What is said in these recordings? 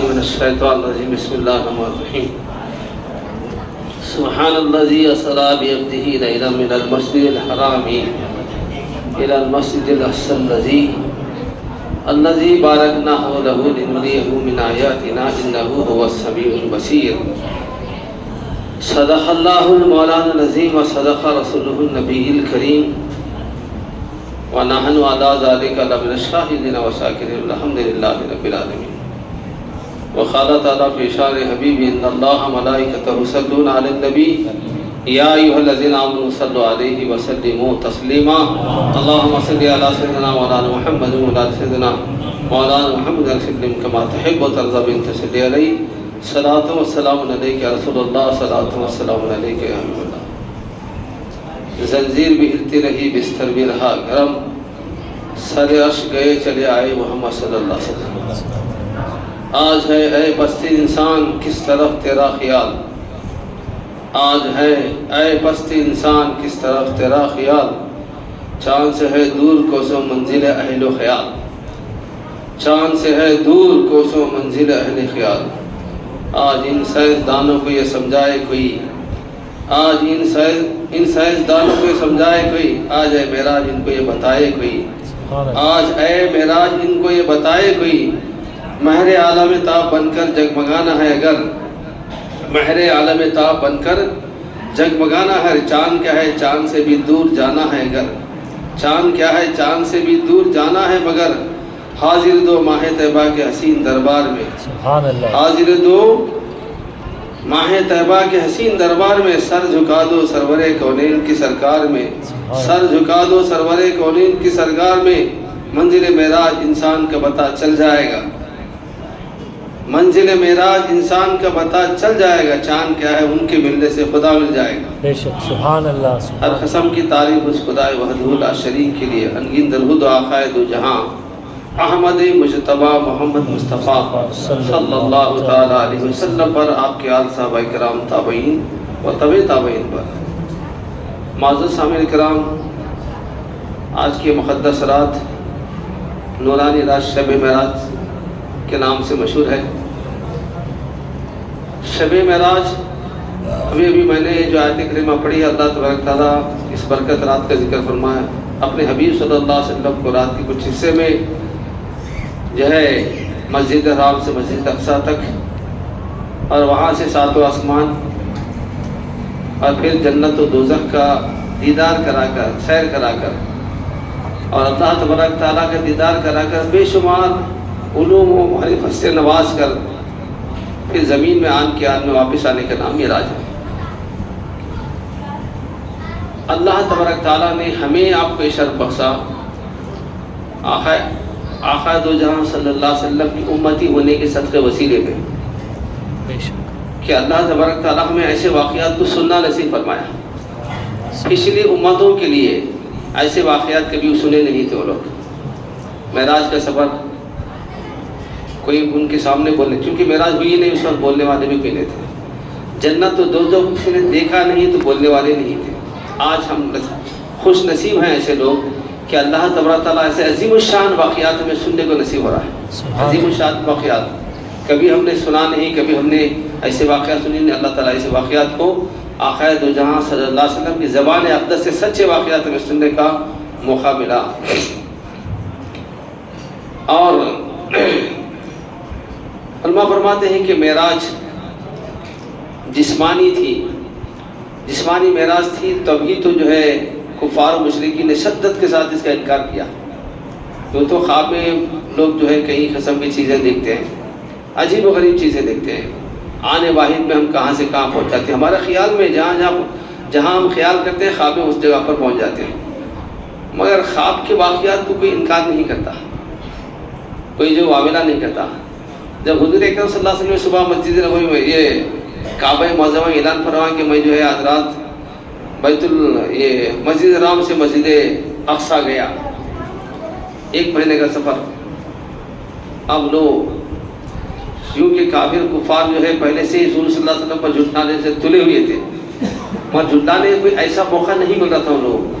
من الشیطان الرجیم بسم اللہ الرحمن الرحیم سبحان الذی اسری بعبده لیلا من المسجد الحرام الى المسجد الاقصى الذی بارکنا حولہ لنریہ من آیاتنا انہ هو السمیع البصیر صدق اللہ المولانا العظیم وصدق رسولہ النبی الکریم ونحن علی ذلک لمن الشاہدین والشاکرین الحمد للہ رب العالمین وقال تعالی فی شان حبیبی ان اللہ ملائکتہ یصلون علی النبی یا ایھا الذین آمنوا صلوا علیہ وسلموا تسلیما اللهم صل علی سیدنا مولانا محمد وعلی سیدنا مولانا محمد وسلم کما تحب وترضى بن تصلی علیہ صلاۃ و سلام علیک یا رسول اللہ صلاۃ و سلام علیک یا حبیب اللہ زنجیر بھی ہلتی رہی بستر بھی رہا گرم سر عرش گئے چلے آئے محمد صلی اللہ علیہ وسلم آج ہے اے پستی انسان کس طرف تیرا خیال آج ہے اے پستی انسان کس طرف تیرا خیال چاند سے ہے دور کوسوں منزل اہل و خیال چاند سے ہے دور کوسوں منزل اہل خیال آج ان سائنسدانوں کو یہ سمجھائے کوئی آج ان سائنسدانوں کو یہ سمجھائے کوئی آج اے معراج ان کو یہ بتائے کوئی آج اے معراج ان کو یہ بتائے کوئی مہر عالم تاب بن کر جگمگانا ہے اگر مہر عالم تاب بن کر جگمگانا ہے چاند کیا ہے چاند سے بھی دور جانا ہے اگر چاند کیا ہے چاند سے بھی دور جانا ہے مگر حاضر دو ماہ طیبہ کے حسین دربار میں حاضر دو ماہ طیبہ کے حسین دربار میں سر جھکا دو سرور کونین کی سرکار میں سر جھکا دو سرور کونین کی سرکار میں منزل معراج انسان کا پتہ چل جائے گا منزل معراج انسان کا پتہ چل جائے گا چاند کیا ہے ان کے ملنے سے خدا مل جائے گا بے شک سبحان اللہ ہر قسم کی تعریف اس خدا وحدہ لا شریک کے لیے انگین درود و آقائے دو جہاں احمد مجتبی محمد مصطفیٰ صلی اللہ تعالی علیہ وسلم پر آپ کے آل صحابہ کرام تابعین و تبع تابعین پر معزز سامعین کرام آج کی مقدس رات نورانی رات شب معراج کے نام سے مشہور ہے شب معراج ابھی میں نے جو آیت کریمہ پڑھی اللہ تبارک تعالیٰ اس برکت رات کا ذکر فرمایا اپنے حبیب صلی اللہ علیہ وسلم کو رات کے کچھ حصے میں جو ہے مسجد حرام سے مسجد اقصیٰ تک اور وہاں سے ساتوں آسمان اور پھر جنت و دوزخ کا دیدار کرا کر سیر کرا کر اور اللہ تبارک تعالیٰ کا دیدار کرا کر بے شمار علوم و معرفت سے نواز کر پھر زمین میں آن کے آن میں واپس آنے کا نام معراج ہے اللہ تبارک تعالیٰ نے ہمیں آپ کو شرف بخشا آقا دو جہاں صلی اللہ علیہ وسلم کی امتی ہونے کے صدقے وسیلے میں کہ اللہ تبارک تعالیٰ ہمیں ایسے واقعات کو سننا نصیب فرمایا پچھلی امتوں کے لیے ایسے واقعات کبھی سنے نہیں تھے وہ لوگ معراج کا سفر کوئی ان کے سامنے بولنے کیونکہ معراج ہوئی نہیں اس وقت بولنے والے بھی کوئی نہیں تھے جنت تو دوزخ کسی نے دیکھا نہیں تو بولنے والے نہیں تھے آج ہم خوش نصیب ہیں ایسے لوگ کہ اللہ تبارک تعالیٰ ایسے عظیم الشان واقعات ہمیں سننے کو نصیب ہو رہا ہے عظیم الشان واقعات کبھی ہم نے سنا نہیں کبھی ہم نے ایسے واقعات سنی نہیں اللہ تعالیٰ ایسے واقعات کو آقا دو جہاں صلی اللہ علیہ وسلم کی زبان اقدس سے سچے واقعات ہمیں سننے کا موقع ملا اور علماء فرماتے ہیں کہ معراج جسمانی تھی جسمانی معراج تھی تبھی تو جو ہے کفار و مشرکین نے شدت کے ساتھ اس کا انکار کیا کیوں تو خواب میں لوگ جو ہے کئی قسم کی چیزیں دیکھتے ہیں عجیب و غریب چیزیں دیکھتے ہیں آنے واحد میں ہم کہاں سے کہاں پہنچ جاتے ہیں ہمارے خیال میں جہاں ہم خیال کرتے ہیں خواب میں اس جگہ پر پہنچ جاتے ہیں مگر خواب کے واقعات کو کوئی انکار نہیں کرتا کوئی جو معاملہ نہیں کرتا جب حضور اکرم صلی اللہ علیہ وسلم صبح مسجد نبوی میں یہ کعبہ معظمہ اعلان فرمایا کہ میں جو ہے آج رات یہ مسجد حرام سے مسجد اقصیٰ گیا 1 مہینے کا سفر اب لوگ یوں کہ کافر کفار جو ہے پہلے سے ہی حضور صلی اللہ علیہ وسلم پر جھٹلانے سے تلے ہوئے تھے مگر جھٹلانے کا کوئی ایسا موقع نہیں مل رہا تھا ان لوگوں کو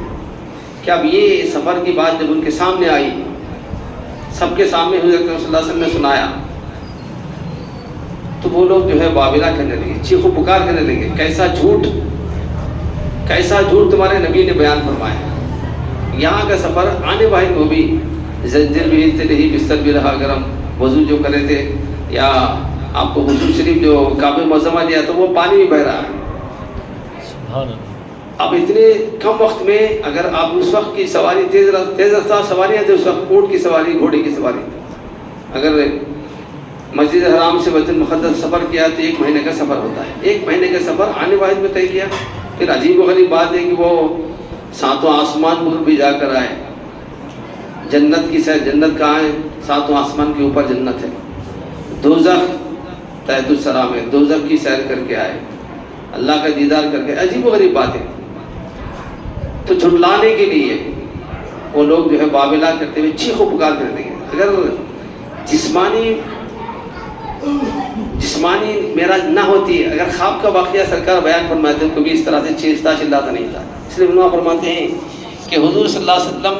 کہ اب یہ سفر کی بات جب ان کے سامنے آئی سب کے سامنے حضور اکرم صلی اللہ علیہ وسلم نے سنایا تو وہ لوگ جو ہے واویلا کرنے لگے، چیخ و پکار کرنے لگے، کیسا جھوٹ تمہارے نبی نے بیان فرمایا۔ یہاں کا سفر آنے واحد وہ بھی زنجیر بھی ہلتے رہی، بستر بھی رہا گرم، وضو جو کرے تھے یا آپ کو غسل شریف جو کعبہ معظمہ دیا تو وہ پانی بھی بہہ رہا ہے۔ اب اتنے کم وقت میں اگر آپ اس وقت کی سواری تیز رفتار سواریاں تھے، اس وقت اونٹ کی سواری، گھوڑے کی سواری، اگر مسجد حرام سے بیت المقدس سفر کیا تو 1 مہینے کا سفر ہوتا ہے۔ 1 مہینے کا سفر آنے واحد میں طے کیا۔ پھر عجیب و غریب بات ہے کہ وہ 7واں آسمان پر بھی جا کر آئے۔ جنت کی سیر، جنت کہاں ہے؟ 7واں آسمان کے اوپر جنت ہے۔ دوزخ تحت السلام ہے، دوزخ کی سیر کر کے آئے، اللہ کا دیدار کر کے۔ عجیب و غریب بات ہے۔ تو جھٹلانے کے لیے وہ لوگ جو ہے واویلا کرتے ہوئے چیخ و پکار کرتے ہیں۔ اگر جسمانی معراج نہ ہوتی، اگر خواب کا واقعہ سرکار بیان فرماتے تو کبھی اس طرح سے چلاتا نہیں تھا۔ اس لیے علماء فرماتے ہیں کہ حضور صلی اللہ علیہ وسلم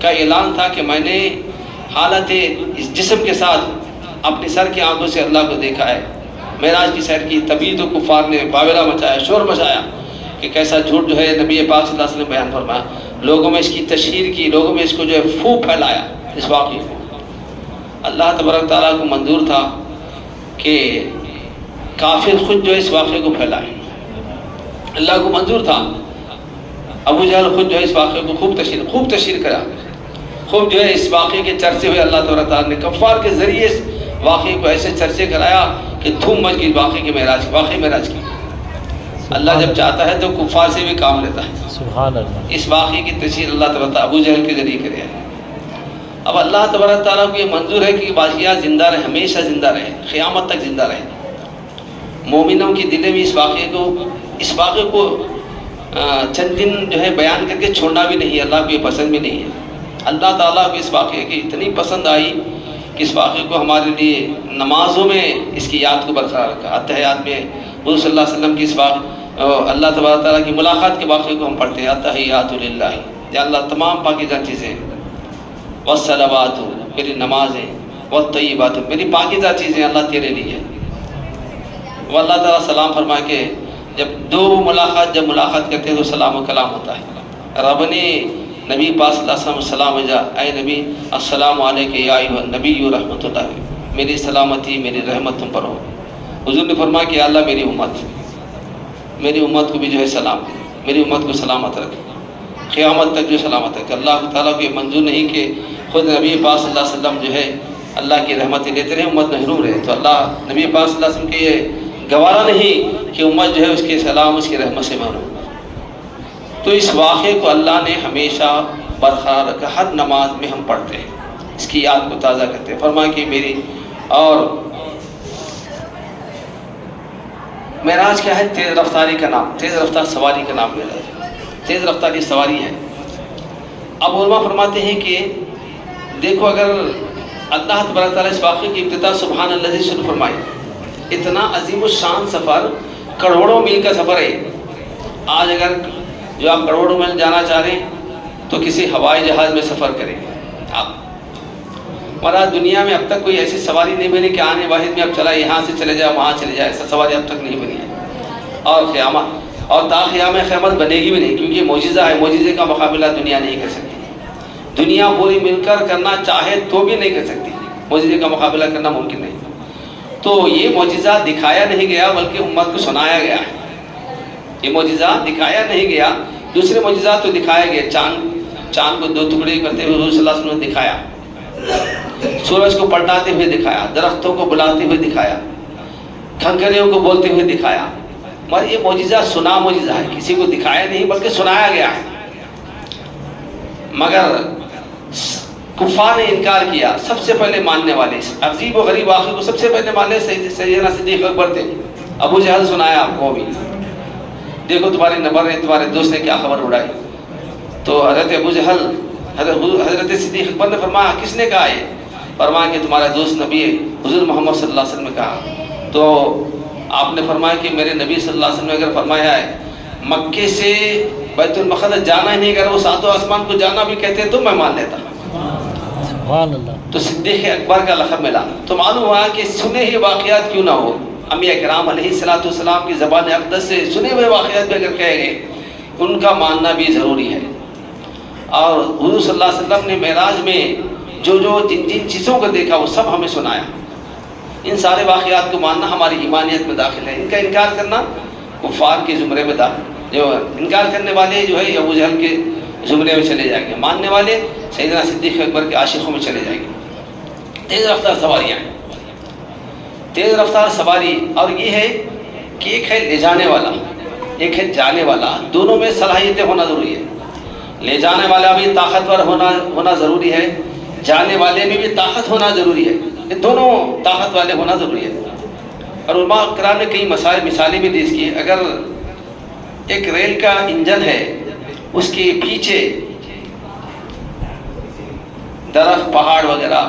کا اعلان تھا کہ میں نے حالت اس جسم کے ساتھ اپنی سر کی آنکھوں سے اللہ کو دیکھا ہے، معراج کی سیر کی۔ تبھی تو کفار نے واویلا مچایا، شور مچایا کہ کیسا جھوٹ جو ہے نبی پاک صلی اللہ علیہ وسلم بیان فرمایا۔ لوگوں میں اس کی تشہیر کی، لوگوں میں اس کو جو ہے پھونک پھیلایا اس واقعے کو۔ اللہ تبارک تعالیٰ کو منظور تھا کہ کافر خود جو ہے اس واقعے کو پھیلائے، اللہ کو منظور تھا۔ ابو جہل خود جو ہے اس واقعے کو خوب تشہیر کرا، خوب جو ہے اس واقعے کے چرچے ہوئے۔ اللہ تبارک تعالیٰ نے کفار کے ذریعے اس واقعے کو ایسے چرچے کرایا کہ دھوم مچ گئی واقعے معراج کی۔ اللہ جب چاہتا ہے تو کفار سے بھی کام لیتا ہے۔ سبحان اللہ۔ اس واقعے کی تشہیر اللہ تبارک تعالیٰ ابو جہل کے ذریعے کرے ہے۔ اب اللہ تبارک تعالیٰ کو یہ منظور ہے کہ واقعات زندہ رہے، ہمیشہ زندہ رہے، قیامت تک زندہ رہے۔ مومنوں کی دلیں بھی اس واقعے کو چند دن جو ہے بیان کر کے چھوڑنا بھی نہیں ہے، اللہ کو یہ پسند بھی نہیں ہے۔ اللہ تعالیٰ کو اس واقعے کی اتنی پسند آئی کہ اس واقعے کو ہمارے لیے نمازوں میں اس کی یاد کو برقرار رکھا۔ اتحیات میں حضور صلی اللہ علیہ وسلم کی اس اللہ تبارک تعالیٰ کی ملاقات کے واقعے کو ہم پڑھتے ہیں، اتحیات للہ، یا اللہ تمام پاکیزہ چیزیں، والصلوات، میری نمازیں، والطیبات، میری پاکیزہ چیزیں اللہ تیرے لیے۔ وہ اللہ تعالیٰ سلام فرما کے جب ملاقات کرتے ہیں تو سلام و کلام ہوتا ہے۔ رب نے نبی پاک صلی اللہ علیہ وسلم سلام بھیجا، اے نبی السلام علیکم یا ایھا النبی رحمۃ اللہ، میری سلامتی میری رحمت تم پر ہو۔ حضور نے فرمایا کہ اللہ میری امت کو بھی جو ہے سلام، میری امت کو سلامت رکھے، قیامت تک جو سلامت رکھے۔ اللہ تعالیٰ کو یہ منظور نہیں کہ خود نبی پاک صلی اللہ علیہ وسلم جو ہے اللہ کی رحمتیں لیتے رہے، امت محروم رہے۔ تو اللہ نبی پاک صلی اللہ علیہ وسلم کے یہ گوارا نہیں کہ امت جو ہے اس کے سلام، اس کی رحمت سے محروم۔ تو اس واقعے کو اللہ نے ہمیشہ برقرار رکھا، ہر نماز میں ہم پڑھتے ہیں، اس کی یاد کو تازہ کرتے ہیں۔ فرمایا کہ میری اور معراج کیا ہے؟ تیز رفتاری کا نام، تیز رفتار سواری کا نام معراج، تیز رفتاری سواری ہے۔ اب علماء فرماتے ہیں کہ دیکھو اگر اللہ تبارک تعالیٰ اس واقعے کی ابتدا سبحان اللہ سے شروع فرمائی، اتنا عظیم الشان سفر، کروڑوں میل کا سفر ہے۔ آج اگر جو آپ کروڑوں میل جانا چاہ رہے ہیں تو کسی ہوائی جہاز میں سفر کریں آپ، اور دنیا میں اب تک کوئی ایسی سواری نہیں بنی کہ آنے واحد میں اب چلا یہاں سے چلے جائے وہاں چلے جائے، ایسا سواری اب تک نہیں بنی ہے۔ اور تا قیامت بنے گی بھی نہیں، کیونکہ معجزہ ہے، معجزے کا مقابلہ دنیا نہیں کر سکتی۔ دنیا پوری مل کر کرنا چاہے تو بھی نہیں کر سکتی، معجزے کا مقابلہ کرنا ممکن نہیں۔ تو یہ معجزہ دکھایا نہیں گیا بلکہ امت کو سنایا گیا ہے۔ یہ معجزہ دکھایا نہیں گیا، دوسرے معجزات تو دکھایا گیا۔ چاند کو 2 ٹکڑے کرتے ہوئے حضور صلی اللہ علیہ وسلم نے دکھایا، سورج کو پلٹاتے ہوئے دکھایا، درختوں کو بلاتے ہوئے دکھایا، کھنکریوں کو بولتے ہوئے دکھایا۔ مگر یہ معجزہ سنا معجزہ ہے، کسی کو دکھایا نہیں بلکہ سنایا گیا ہے۔ مگر کفار نے انکار کیا۔ سب سے پہلے ماننے والے اس عجیب و غریب واقعے کو سب سے پہلے ماننے سیدنا صدیق اکبر تھے۔ ابو جہل سنایا آپ کو بھی، دیکھو تمہارے نبر نے، تمہارے دوست نے کیا خبر اڑائی۔ تو حضرت ابو جہل حضرت صدیق اکبر نے فرمایا کس نے کہا؟ یہ فرمایا کہ تمہارا دوست نبی حضور محمد صلی اللہ علیہ وسلم نے کہا۔ تو آپ نے فرمایا کہ میرے نبی صلی اللہ علیہ وسلم نے اگر فرمایا ہے مکے سے بیت المقدس جانا ہی نہیں، اگر وہ 7 آسمان کو جانا بھی کہتے تو میں مان لیتا۔ سبحان اللہ۔ تو صدیق اکبر کا لقب ملا۔ تو معلوم ہوا کہ سنے ہی واقعات کیوں نہ ہو، انبیاء کرام علیہ الصلوۃ والسلام کی زبان اقدس سے سنے ہوئے واقعات بھی اگر کہے گئے ان کا ماننا بھی ضروری ہے. اور حضور صلی اللہ علیہ وسلم نے معراج میں جو جن چیزوں کو دیکھا وہ سب ہمیں سنایا. ان سارے واقعات کو ماننا ہماری ایمانیت میں داخل ہے. ان کا انکار کرنا کفار کے زمرے میں داخل. جو انکار کرنے والے جو ہے ابو جہل کے زمرے میں چلے جائیں گے. ماننے والے سیدنا صدیق اکبر کے عاشقوں میں چلے جائیں گے. تیز رفتار سواریاں ہیں, تیز رفتار سواری. اور یہ ہے کہ ایک ہے لے جانے والا, ایک ہے جانے والا. دونوں میں صلاحیتیں ہونا ضروری ہے. لے جانے والا بھی طاقتور ہونا ضروری ہے, جانے والے میں بھی طاقت ہونا ضروری ہے. یہ دونوں طاقت والے ہونا ضروری ہے. اور علماء کرام نے کئی مثالیں بھی پیش کی. اگر ایک ریل کا انجن ہے, اس کے پیچھے درخت پہاڑ وغیرہ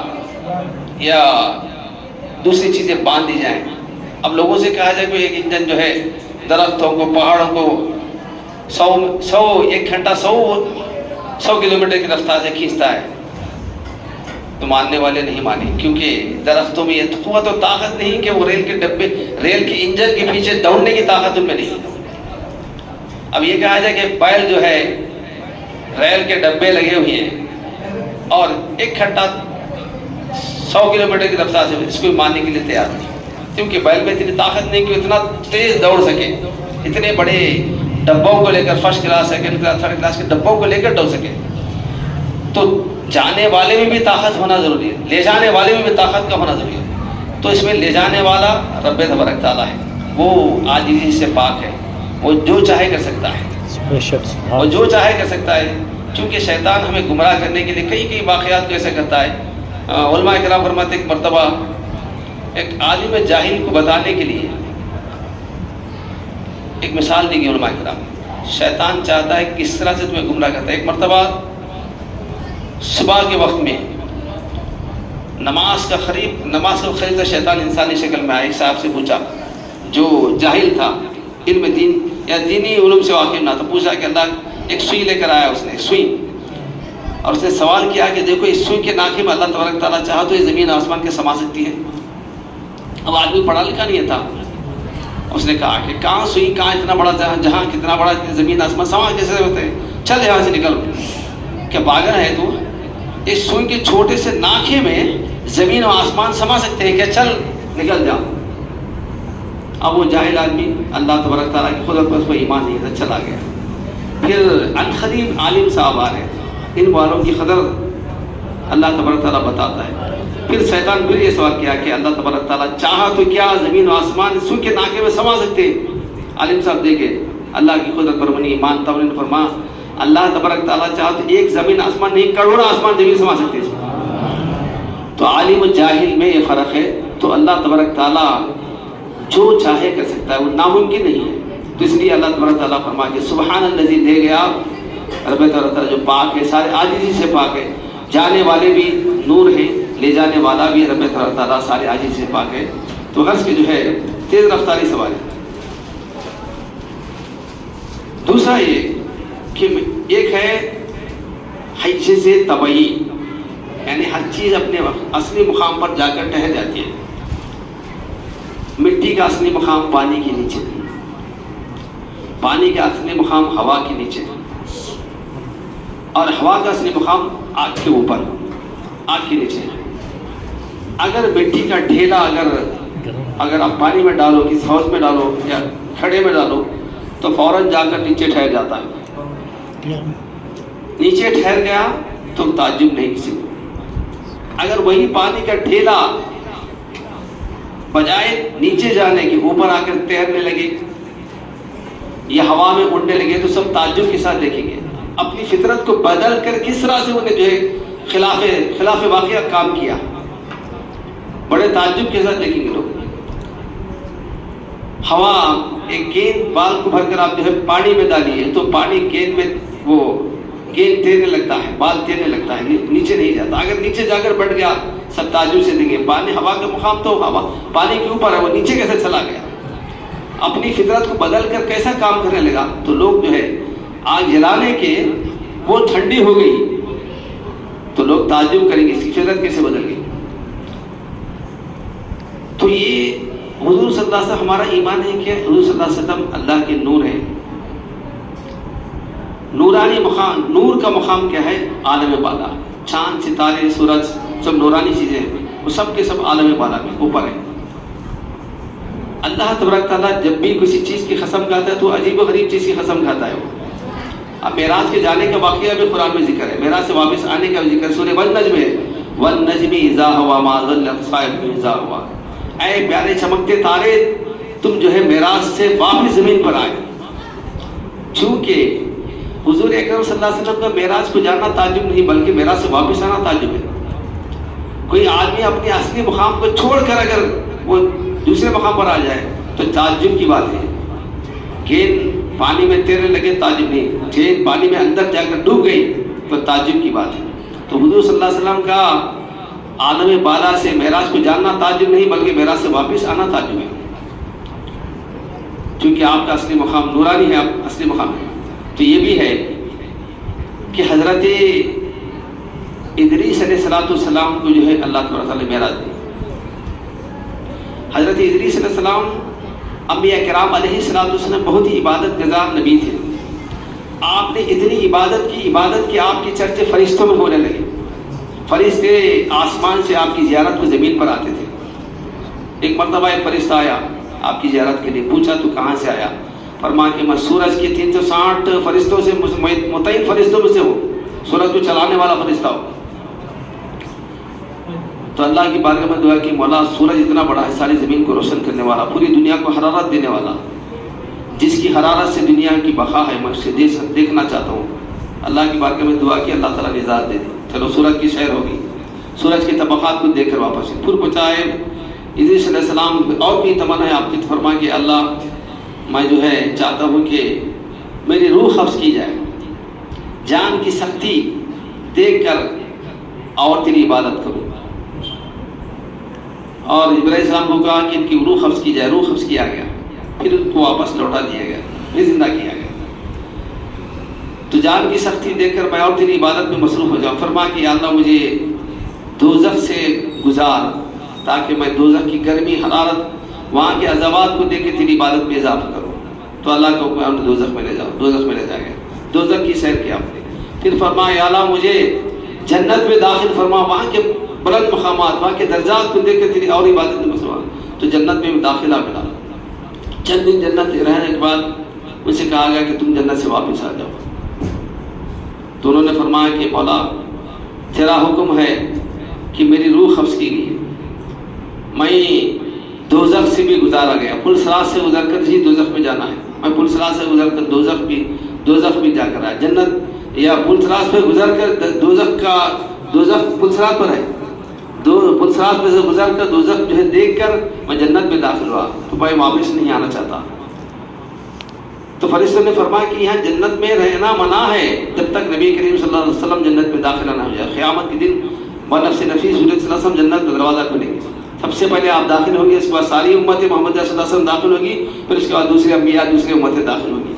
یا دوسری چیزیں باندھ دی جائیں. اب لوگوں سے کہا جائے کہ ایک انجن جو ہے درختوں کو پہاڑوں کو 1 گھنٹہ 100 کلومیٹر کی رفتار سے کھینچتا ہے, تو ماننے والے نہیں مانے, کیونکہ درختوں میں یہ قوت و طاقت نہیں کہ وہ ریل کے انجن کے پیچھے دوڑنے کی طاقت ان میں نہیں. اب یہ کہا جائے کہ بیل جو ہے ریل کے ڈبے لگے ہوئے ہیں اور 1 گھنٹہ 100 کلومیٹر کی رفتار سے, اس کو ماننے کے لیے تیار نہیں, کیونکہ بیل میں اتنی طاقت نہیں کہ اتنا تیز دوڑ سکے. اتنے بڑے ڈبوں کو لے کر, first class, second class, third class کے ڈبوں کو لے کر دوڑ سکے. تو جانے والے میں بھی طاقت ہونا ضروری ہے, لے جانے والے میں بھی طاقت کا ہونا ضروری ہے. تو اس میں لے جانے والا رب تبارک تعالیٰ ہے, وہ عاجزی سے پاک ہے, وہ جو چاہے کر سکتا ہے, وہ جو چاہے کر سکتا ہے. چونکہ شیطان ہمیں گمراہ کرنے کے لیے کئی واقعات کو ایسا کرتا ہے. علماء کرام فرماتے ایک مرتبہ ایک عالم جاہل کو بتانے کے لیے ایک مثال دی گئی علماء کرام. شیطان چاہتا ہے کس طرح سے تمہیں گمراہ کرتا ہے. ایک مرتبہ صبح کے وقت میں نماز کا خریدہ شیطان انسانی شکل میں آیا. ایک صاحب سے پوچھا جو جاہل تھا, علم دین یا دینی علوم سے واقف نہ تھا, پوچھا کہ اللہ ایک سوئی لے کر آیا. اس نے ایک سوئی, اور اس نے سوال کیا کہ دیکھو اس سوئی کے ناکے میں اللہ تبارک تعالیٰ چاہا تو یہ زمین آسمان کے سما سکتی ہے. اب آدمی پڑھا لکھا نہیں تھا. اس نے کہا کہ کہاں سوئی, کہاں اتنا بڑا جہاں کتنا بڑا زمین آسمان سما کیسے ہوتے ہیں, چل یہاں سے نکل. کیا پاگل ہے تو, اس سوئی کے چھوٹے سے ناکے میں زمین و آسمان سما سکتے ہیں کیا, چل نکل جاؤ. اب وہ جاہل آدمی اللہ تبارک تعالیٰ کی قدرت پر اس کو ایمان نہیں تھا, چلا گیا. پھر الخلیل عالم صاحب آ رہے, ان والوں کی قدر اللہ تبارک تعالیٰ بتاتا ہے. پھر شیطان پھر یہ سوال کیا کہ اللہ تبارک تعالیٰ چاہا تو کیا زمین و آسمان اس کے ناکے میں سما سکتے. عالم صاحب دیکھے اللہ کی قدرت پر منی ایمان تھا. انہوں نے فرمایا اللہ تبارک تعالیٰ چاہا تو ایک زمین آسمان نہیں, کروڑوں آسمان زمین سما سکتے. تو عالم و جاہل میں یہ فرق ہے. تو اللہ تبارک تعالیٰ جو چاہے کر سکتا ہے, وہ ناممکن نہیں ہے. تو اس لیے اللہ تبارک تعالیٰ فرمایا کہ سبحان الذی دے گیا رب تعالیٰ جو پاک ہے, سارے عاجزی سے پاک ہے. جانے والے بھی نور ہیں, لے جانے والا بھی رب تعالیٰ سارے عاجزی سے پاک ہے. تو غرض کی جو ہے تیز رفتاری سواری. دوسرا یہ کہ ایک ہے حیثیت طبعی, یعنی ہر چیز اپنے اصلی مقام پر جا کر ٹھہر جاتی ہے. مٹی کا اصلی مقام پانی کے نیچے, پانی کا اصلی مقام ہوا کے نیچے, اور ہوا کا اصلی مقام آگ کے اوپر, آگ کے نیچے. اگر مٹی کا ڈھیلا اگر آپ پانی میں ڈالو, کسی حوض میں ڈالو یا کھڑے میں ڈالو تو فوراً جا کر نیچے ٹھہر جاتا ہے. نیچے ٹھہر گیا تو تعجب نہیں کسی کو. اگر وہی پانی کا ڈھیلا بجائے نیچے جانے کے اوپر آ کر تیرنے لگے یا ہوا میں اڑنے لگے تو سب تعجب کے ساتھ دیکھیں گے. اپنی فطرت کو بدل کر کس طرح سے انہیں جو ہے خلاف واقعہ کام کیا, بڑے تعجب کے ساتھ دیکھیں گے لوگ. ہوا ایک گیند بال کو بھر کر آپ جو ہے پانی میں ڈالیے تو پانی گیند میں وہ گیند تیرنے لگتا ہے, بال تیرنے لگتا ہے, نیچے نہیں جاتا. اگر نیچے جا کر بیٹھ گیا سب تعجب سے دیکھیں گے. پانی ہوا کا مقام تو ہوا پانی کے اوپر ہے, وہ نیچے کیسے چلا گیا. اپنی فطرت کو بدل کر کیسا کام کرنے لگا. تو لوگ جو ہے آگ جلانے کے وہ ٹھنڈی ہو گئی تو لوگ تعجب کریں گے اس کی فطرت کیسے بدل گئی. تو یہ حضور صلی اللہ علیہ وسلم، ہمارا ایمان ہے کہ حضور صلی اللہ علیہ وسلم اللہ کے نور ہے. نورانی مقام، نور کا مقام کیا ہے؟ عالم بالا. چاند، ستارے، سورج سب نورانی چیزیں ہیں، وہ سب کے سب عالم بالا میں اوپر ہے. اللہ تبارک تعالیٰ جب بھی کسی چیز کی قسم کھاتا ہے تو عجیب و غریب چیز کی قسم کھاتا ہے وہ. اب معراج کے جانے کا واقعہ بھی قرآن میں ذکر ہے، معراج سے واپس آنے کا بھی ذکر سورہ والنجم ہے. والنجم اذا هوى ما ضل صاحبكم اذا هوى. اے پیارے چمکتے تارے، تم جو ہے معراج سے واپس زمین پر آئے. چونکہ حضور اکرم صلی اللہ علیہ وسلم کا معراج کو جانا تعجب نہیں، بلکہ معراج سے واپس آنا تعجب ہے. کوئی آدمی اپنے اصلی مقام کو چھوڑ کر اگر وہ دوسرے مقام پر آ جائے تو تعجب کی بات ہے. گیند پانی میں تیرنے لگے تعجب نہیں، گیند پانی میں اندر جا کر ڈوب گئی تو تعجب کی بات ہے. تو حضور صلی اللہ علیہ وسلم کا عالم بالا سے معراج کو جاننا تعجب نہیں، بلکہ معراج سے واپس آنا تعجب ہے، چونکہ آپ کا اصلی مقام نورانی ہے، آپ اصلی مقام ہے. تو یہ بھی ہے کہ حضرت ادریس علیہ السلام کو جو ہے اللہ تعالیٰ نے معراج دی. حضرت ادریس علیہ السلام انبیاء کرام علیہ السلام بہت ہی عبادت گزار نبی تھے. آپ نے اتنی عبادت کی آپ کے چرچے فرشتوں میں ہونے لگے. فرشتے آسمان سے آپ کی زیارت کو زمین پر آتے تھے. ایک مرتبہ ایک فرشتہ آیا آپ کی زیارت کے لیے، پوچھا تو کہاں سے آیا؟ فرمایا کہ میں سورج کے 360 فرشتوں سے متعین فرشتوں میں سے ہوں، سورج کو چلانے والا فرشتہ ہوں. تو اللہ کی بارگاہ میں دعا کی، مولا سورج اتنا بڑا ہے، ساری زمین کو روشن کرنے والا، پوری دنیا کو حرارت دینے والا، جس کی حرارت سے دنیا کی بقا ہے، میں اسے دیکھنا چاہتا ہوں. اللہ کی بارگاہ میں دعا کی، اللہ تعالیٰ نے اجازت دے دی. چلو سورج کی سیر ہوگی، سورج کے طبقات کو دیکھ کر واپس پھر پہنچائے. ادریس علیہ السلام اور بھی تمنا ہے آپ کی، فرما کہ اللہ میں جو ہے چاہتا ہوں کہ میری روح قبض کی جائے، جان کی سختی دیکھ کر اور تیری عبادت کروں. اور ابراہیم السلام کو کہا کہ ان کی روح قبض کی جائے، روح قبض کیا گیا، پھر ان کو واپس لوٹا دیا گیا، پھر زندہ کیا گیا. تو جان کی سختی دیکھ کر میں اور تیری عبادت میں مصروف ہو جاؤں. فرما کہ یا اللہ مجھے دوزخ سے گزار تاکہ میں دوزخ کی گرمی، حرارت، وہاں کے عذابات کو دیکھ کے تیری عبادت میں اضافہ کروں. تو اللہ کا حکم ہے دوزخ میں لے جاؤ، دوزخ میں لے جائے گا. دوزخ کی سیر کیا آپ نے. پھر فرمایا یا اللہ مجھے جنت میں داخل فرما، وہاں کے بلند مقامات، وہاں کے درجات کو دیکھ کے تیری اور عبادت میں مصروف. تو جنت میں داخلہ ملا. چند دن جنت رہنے کے بعد مجھ سے کہا گیا کہ تم جنت سے واپس آ جاؤ. تو انہوں نے فرمایا کہ مولا تیرا حکم ہے کہ میری روح قبض کی گئی، میں دوزخ سے بھی گزارا گیا، پل صراط سے گزر کر ہی دوزخ میں جانا ہے. میں پل صراط سے گزر کر دوزخ بھی جا کر آیا. جنت یا پل صراط پہ گزر کر دوزخ پل صراط پر ہے، پل صراط پہ سے گزر کر دوزخ جو ہے دیکھ کر میں جنت میں داخل ہوا. تو بھائی واپس نہیں آنا چاہتا. تو فرشتوں نے فرمایا کہ یہاں جنت میں رہنا منع ہے جب تک نبی کریم صلی اللہ علیہ وسلم جنت میں داخلہ نہ ہو جائے. قیامت کے دن بنفس نفیس حضور صلی اللہ علیہ وسلم جنت کا دروازہ کھولیں گے. سب سے پہلے آپ داخل ہوگی، اس کے بعد ساری امت محمد صلی اللہ علیہ وسلم داخل ہوگی، پھر اس کے بعد دوسرے انبیاء، دوسرے امتیں داخل ہوگی.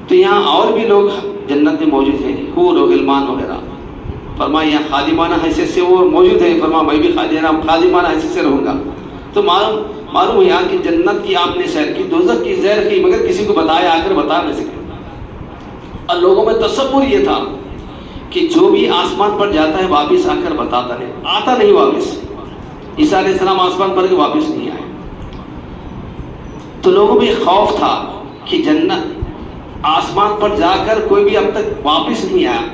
تو یہاں اور بھی لوگ جنت میں موجود ہیں، حور و غلمان وغیرہ. فرمایا یہاں خادمانہ حیثیت سے وہ موجود ہیں. فرمایا میں بھی خادمانہ حیثیت سے رہوں گا. تو معلوم ہے یہاں کی جنت کی آپ نے سیر کی، دوزخ کی سیر کی، مگر کسی کو بتایا آ کر بتا نہ سکے. اور لوگوں میں تصور یہ تھا کہ جو بھی آسمان پر جاتا ہے واپس آ کر بتاتا ہے، آتا نہیں واپس. عیسیٰ علیہ السلام آسمان پر کے واپس نہیں آئے. تو لوگوں میں خوف تھا کہ جنت آسمان پر جا کر کوئی بھی اب تک واپس نہیں آیا.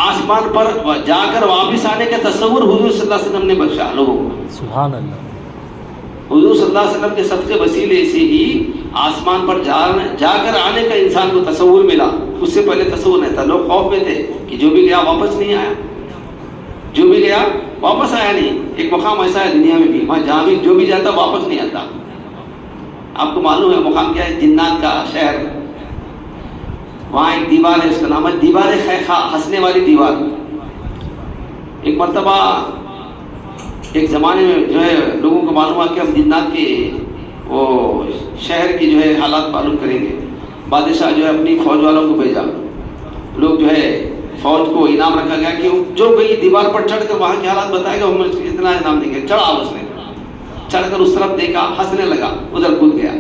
آسمان پر جا کر واپس آنے کا تصور حضور صلی اللہ علیہ وسلم نے بخشا لوگوں کو. سبحان اللہ. حضور صلی اللہ علیہ وسلم کے صدقے وسیلے سے ہی آسمان پر جا کر آنے کا انسان کو تصور ملا. اس سے پہلے تصور نہیں تھا. لوگ خوف میں تھے کہ جو بھی گیا واپس نہیں آیا، جو بھی گیا واپس آیا نہیں. ایک مقام ایسا ہے دنیا میں بھی، وہاں جہاں بھی جو بھی جاتا واپس نہیں آتا. آپ کو معلوم ہے مقام کیا ہے؟ جنات کا شہر. وہاں ایک دیوار ہے، اس کا نام ہے دیوار خیخا، ہنسنے والی دیوار. ایک مرتبہ ایک زمانے میں جو ہے لوگوں کو معلوم ہوا کہ ہم جنات کے وہ شہر کی جو ہے حالات معلوم کریں گے. بادشاہ جو ہے اپنی فوج والوں کو بھیجا. لوگ جو ہے فوج کو انعام رکھا گیا کہ جو گئی دیوار پر چڑھ کر وہاں کے حالات بتائے گا، ہم اتنا انعام دیں گے. چڑھا اس نے. چڑھ کر اس طرف دیکھا، ہنسنے لگا، ادھر کود گیا.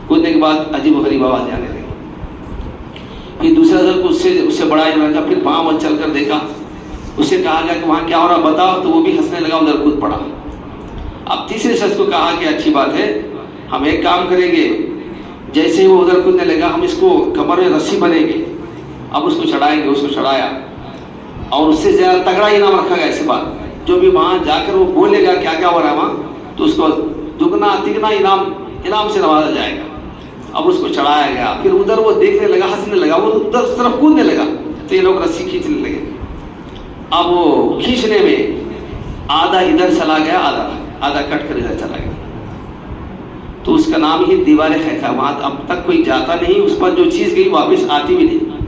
کودنے کے بعد عجیب و غریب آوازیں آنے لگی. پھر دوسرا درخت اس سے بڑا لگا، پھر وہاں چل کر دیکھا، اس سے کہا گیا کہ وہاں کیا ہو رہا بتاؤ، تو وہ بھی ہنسنے لگا، ادھر کود پڑا. اب تیسرے شخص کو کہا کہ اچھی بات ہے، ہم ایک کام کریں گے، جیسے ہی وہ ادھر کودنے لگا ہم اس کو کمر میں رسی بنیں گے، اب اس کو چڑھائیں گے. اس کو چڑھایا اور اس سے زیادہ تگڑا انعام رکھا گیا. ایسی بات جو بھی وہاں جا کر وہ بولے گا کیا کیا ہو رہا ہے وہاں، تو اس کو دگنا تگنا انعام سے نوازا جائے گا. اب اس کو چڑھایا گیا، پھر ادھر وہ دیکھنے لگا، ہنسنے لگا، وہ ادھر اس طرف کودنے لگا، تو یہ لوگ رسی کھینچنے لگے. اب وہ کھینچنے میں آدھا ادھر چلا گیا، آدھا کٹ کر ادھر چلا گیا. تو اس کا نام ہی دیوار خیخہ. وہاں اب تک کوئی جاتا نہیں، اس پر جو چیز گئی واپس آتی بھی نہیں.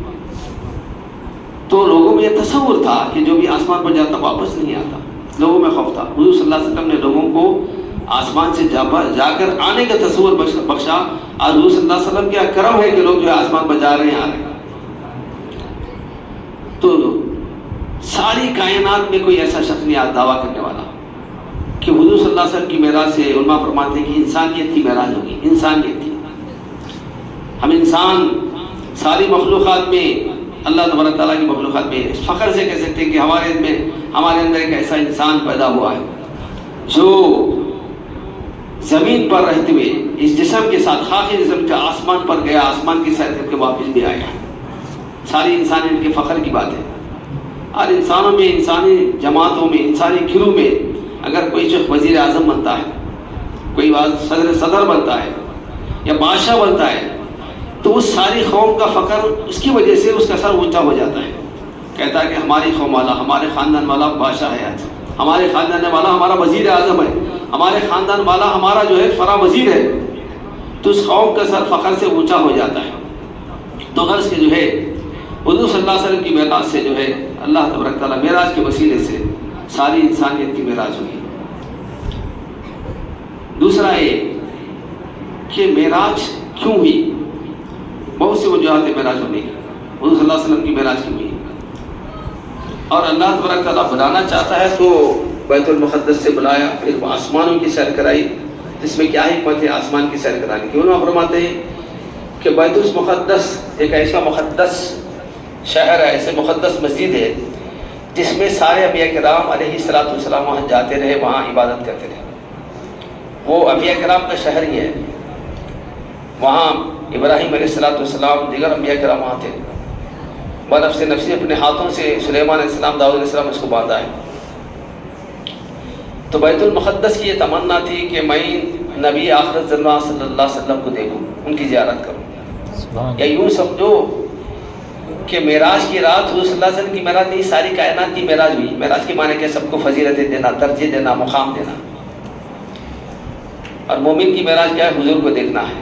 تو لوگوں میں یہ تصور تھا کہ جو بھی آسمان پر جاتا واپس نہیں آتا. لوگوں میں خوف تھا. حضور صلی اللہ علیہ وسلم نے لوگوں کو آسمان سے جا کر آنے کا تصور بخشا. آج حضور صلی اللہ علیہ وسلم کیا کرم ہے کہ لوگ جو ہے آسمان پر جا رہے ہیں، آ رہے ہیں. تو ساری کائنات میں کوئی ایسا شخص نہیں دعویٰ کرنے والا کہ حضور صلی اللہ علیہ وسلم کی معراج سے علماء فرماتے ہیں کہ انسانیت کی معراج ہوگی. انسانیت کی، ہم انسان ساری مخلوقات میں، اللہ تبارک تعالیٰ کی مخلوقات میں فخر سے کہہ سکتے ہیں کہ ہمارے اندر ایک ایسا انسان پیدا ہوا ہے جو زمین پر رہتے ہوئے اس جسم کے ساتھ خاکی جسم کا آسمان پر گیا، آسمان کی سیر کر کے واپس بھی آیا. ساری انسانیت کے فخر کی بات ہے. اور انسانوں میں، انسانی جماعتوں میں، انسانی گروہ میں اگر کوئی شخص وزیر اعظم بنتا ہے، کوئی صدر بنتا ہے یا بادشاہ بنتا ہے، تو اس ساری قوم کا فخر اس کی وجہ سے اس کا سر اونچا ہو جاتا ہے. کہتا ہے کہ ہماری قوم والا، ہمارے خاندان والا بادشاہ ہے، آج ہمارے خاندان والا ہمارا وزیر اعظم ہے، ہمارے خاندان والا ہمارا جو ہے فرا وزیر ہے. تو اس قوم کا سر فخر سے اونچا ہو جاتا ہے. تو غرض کے جو ہے حضور صلی اللہ علیہ وسلم کی معراج سے جو ہے اللہ تبارک تعالیٰ معراج کے وسیلے سے ساری انسانیت کی معراج ہوئی. دوسرا یہ کہ معراج کیوں ہوئی؟ بہت سی وجوہات ہیں معراج ہونے کی. حضور صلی اللہ علیہ وسلم کی معراج کیوں ہوئی؟ اور اللہ تبارک تعالیٰ بلانا چاہتا ہے تو بیت المقدس سے بلایا، پھر آسمانوں کی سیر کرائی. اس میں کیا حکمت ہے آسمان کی سیر کرانے کی؟ انہوں نے فرماتے ہیں کہ بیت المقدس ایک ایسا مقدس شہر ہے، ایسے مقدس مسجد ہے جس میں سارے انبیاء کرام علیہ السلام وہاں جاتے رہے، وہاں عبادت کرتے رہے. وہ انبیاء کرام کا شہر ہی ہے. وہاں ابراہیم علیہ السلام، دیگر انبیاء کرام وہاں تھے. بنفس نفسی اپنے ہاتھوں سے سلیمان علیہ السلام، داؤد علیہ السلام اس کو باندھا ہے. تو بیت المقدس کی یہ تمنا تھی کہ میں نبی آخرت زمان صلی اللہ علیہ وسلم کو دیکھوں، ان کی زیارت کروں. یا یوں سمجھو کہ معراج کی رات حضور صلی اللہ علیہ وسلم کی معراج نہیں، ساری کائنات کی معراج ہوئی. معراج کے معنی کہ سب کو فضیلتیں دینا، درجے دینا، مقام دینا. اور مومن کی معراج کیا ہے؟ حضور کو دیکھنا ہے.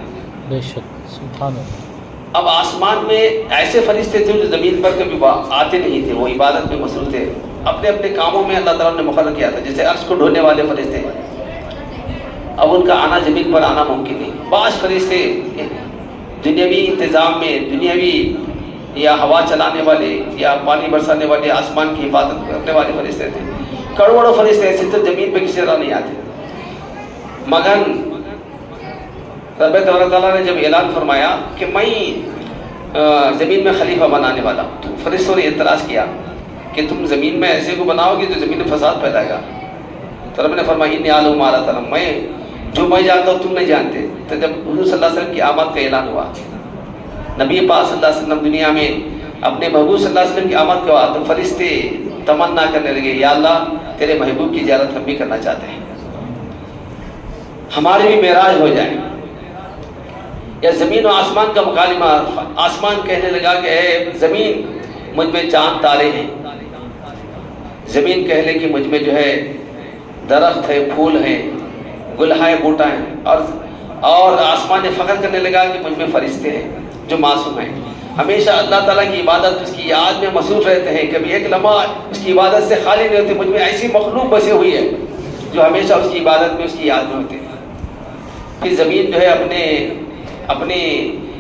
بے شک، سبحان اللہ. اب آسمان میں ایسے فرشتے تھے جو زمین پر کبھی آتے نہیں تھے، وہ عبادت میں مصروف تھے، اپنے اپنے کاموں میں اللہ تعالیٰ نے مقرر کیا تھا. جیسے عرش کو ڈھونے والے فرشتے، اب ان کا آنا زمین پر آنا ممکن نہیں. بعض فرشتے دنیاوی انتظام میں، دنیاوی یا ہوا چلانے والے یا پانی برسانے والے، آسمان کی حفاظت کرنے والے فرشتے تھے. کروڑوں فرشتے ایسے تھے زمین پہ کسی طرح نہیں آتے. مگر رب تعالیٰ نے جب اعلان فرمایا کہ میں زمین میں خلیفہ بنانے والا ہوں، تو فرشتوں نے اعتراض کیا کہ تم زمین میں ایسے کو بناؤ گے تو زمین میں فساد پیدا گا. تو رب نے فرمایا انی اعلم ما لا تعلمون، میں جانتا ہوں تم نہیں جانتے. تو جب حضور صلی اللہ علیہ وسلم کی آمد کا اعلان ہوا، نبی پاک صلی اللہ علیہ وسلم دنیا میں اپنے محبوب صلی اللہ علیہ وسلم کی آمد کے بعد تو فرشتے تمنا کرنے لگے، یا اللہ تیرے محبوب کی زیارت ہم بھی کرنا چاہتے ہیں، ہماری بھی معراج ہو جائے. یا زمین و آسمان کا مکالمہ، آسمان کہنے لگا کہ اے زمین مجھ میں چاند تارے ہیں. زمین کہہ لے کہ مجھ میں جو ہے درخت ہے، پھول ہیں، گلہائے بوٹا ہیں. اور آسمان نے فخر کرنے لگا کہ مجھ میں فرشتے ہیں جو معصوم ہیں، ہمیشہ اللہ تعالیٰ کی عبادت، اس کی یاد میں مصروف رہتے ہیں، کبھی ایک لمحہ اس کی عبادت سے خالی نہیں ہوتے. مجھ میں ایسی مخلوق بسی ہوئی ہے جو ہمیشہ اس کی عبادت میں، اس کی یاد میں ہوتے ہیں. پھر زمین جو ہے اپنی